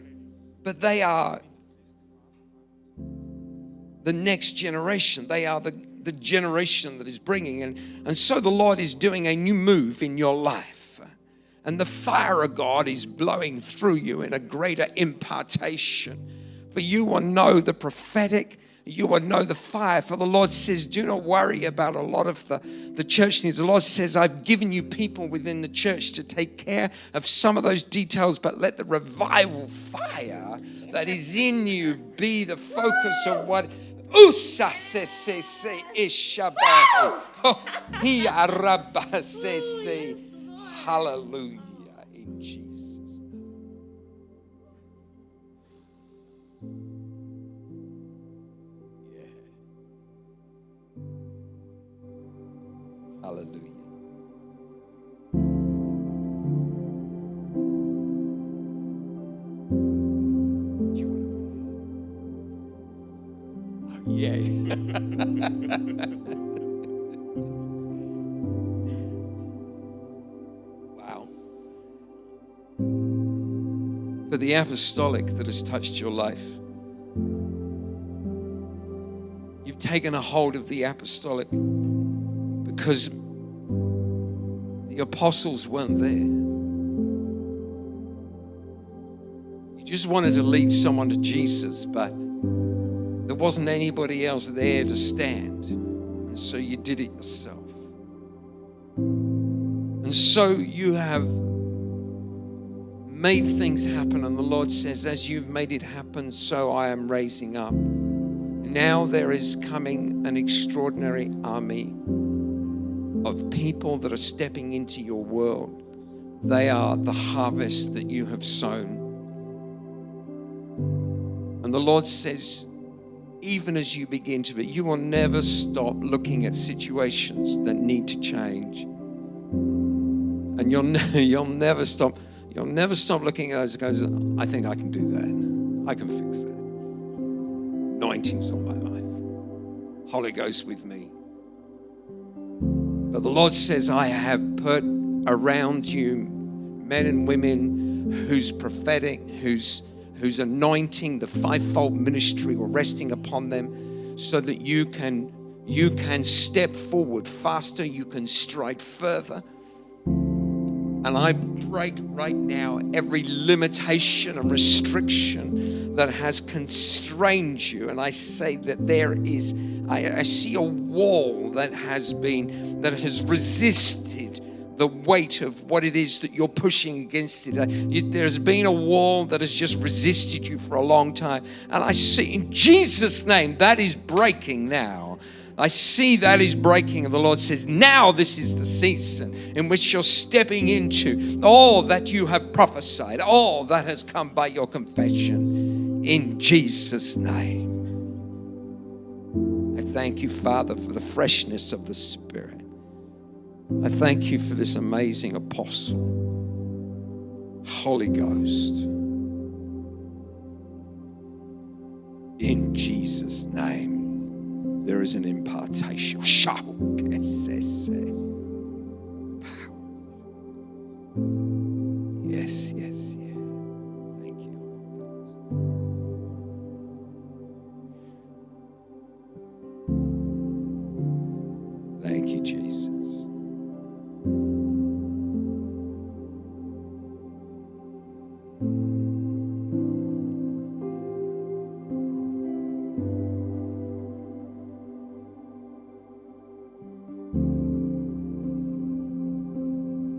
but they are the next generation. They are the generation that is bringing. And so the Lord is doing a new move in your life. And the fire of God is blowing through you in a greater impartation. For you will know the prophetic, you will know the fire. For the Lord says, do not worry about a lot of the church needs. The Lord says, I've given you people within the church to take care of some of those details, but let the revival fire that is in you be the focus of what Usa se ishabahu. Hiya rabba se. Hallelujah in Jesus' name. Yeah. Hallelujah. Do you want to? Yeah. Wow. For the apostolic that has touched your life, you've taken a hold of the apostolic because the apostles weren't there. You just wanted to lead someone to Jesus, but there wasn't anybody else there to stand. And so you did it yourself. And so you have made things happen. And the Lord says, as you've made it happen, so I am raising up. Now there is coming an extraordinary army of people that are stepping into your world. They are the harvest that you have sown. And the Lord says, even as you begin to be, you will never stop looking at situations that need to change. And you'll never stop looking at those and goes, I think I can do that. I can fix that. Anointing's on my life. Holy Ghost with me. But the Lord says, I have put around you men and women whose prophetic, whose anointing, the fivefold ministry are resting upon them, so that you can step forward faster, you can stride further. And I break right now every limitation and restriction that has constrained you. And I say that there is, I see a wall that has resisted the weight of what it is that you're pushing against it. There's been a wall that has just resisted you for a long time. And I see in Jesus' name, that is breaking now. I see that is breaking, and the Lord says, now this is the season in which you're stepping into all that you have prophesied, all that has come by your confession, in Jesus' name. I thank you, Father, for the freshness of the Spirit. I thank you for this amazing apostle, Holy Ghost. In Jesus' name. There is an impartation. Power. Yes, yes, yeah. Thank you. Thank you, Jesus.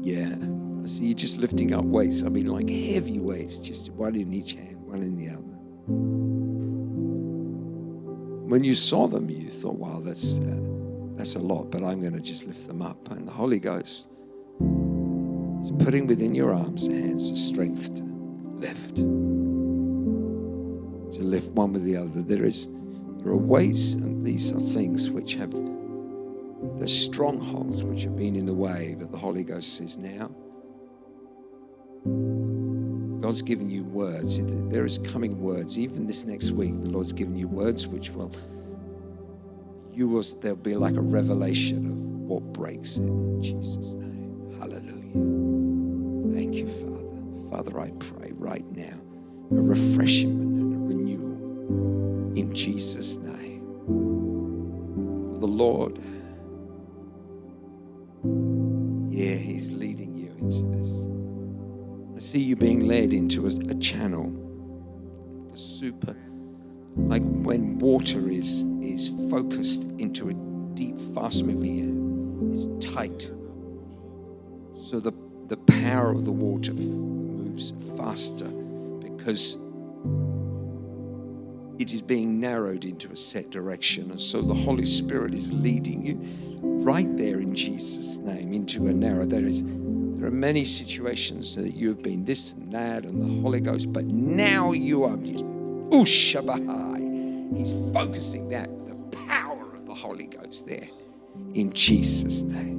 Yeah, I see you just lifting up weights. I mean, like heavy weights, just one in each hand, one in the other. When you saw them, you thought, wow, that's a lot, but I'm going to just lift them up. And the Holy Ghost is putting within your arms and hands the strength to lift one with the other. There are weights, and these are things which have the strongholds which have been in the way, but the Holy Ghost says now, God's given you words. There is coming words. Even this next week, the Lord's given you words which there'll be like a revelation of what breaks it. In Jesus' name. Hallelujah. Thank you, Father. Father, I pray right now a refreshment and a renewal in Jesus' name. For the Lord, yeah, He's leading you into this. I see you being led into a channel, a super, like when water is focused into a deep, fast-moving air. It's tight. So the power of the water moves faster because it is being narrowed into a set direction. And so the Holy Spirit is leading you right there in Jesus' name into a narrow. There are many situations that you have been this and that and the Holy Ghost, but now you are just, Ushabahai. He's focusing the power of the Holy Ghost there in Jesus' name.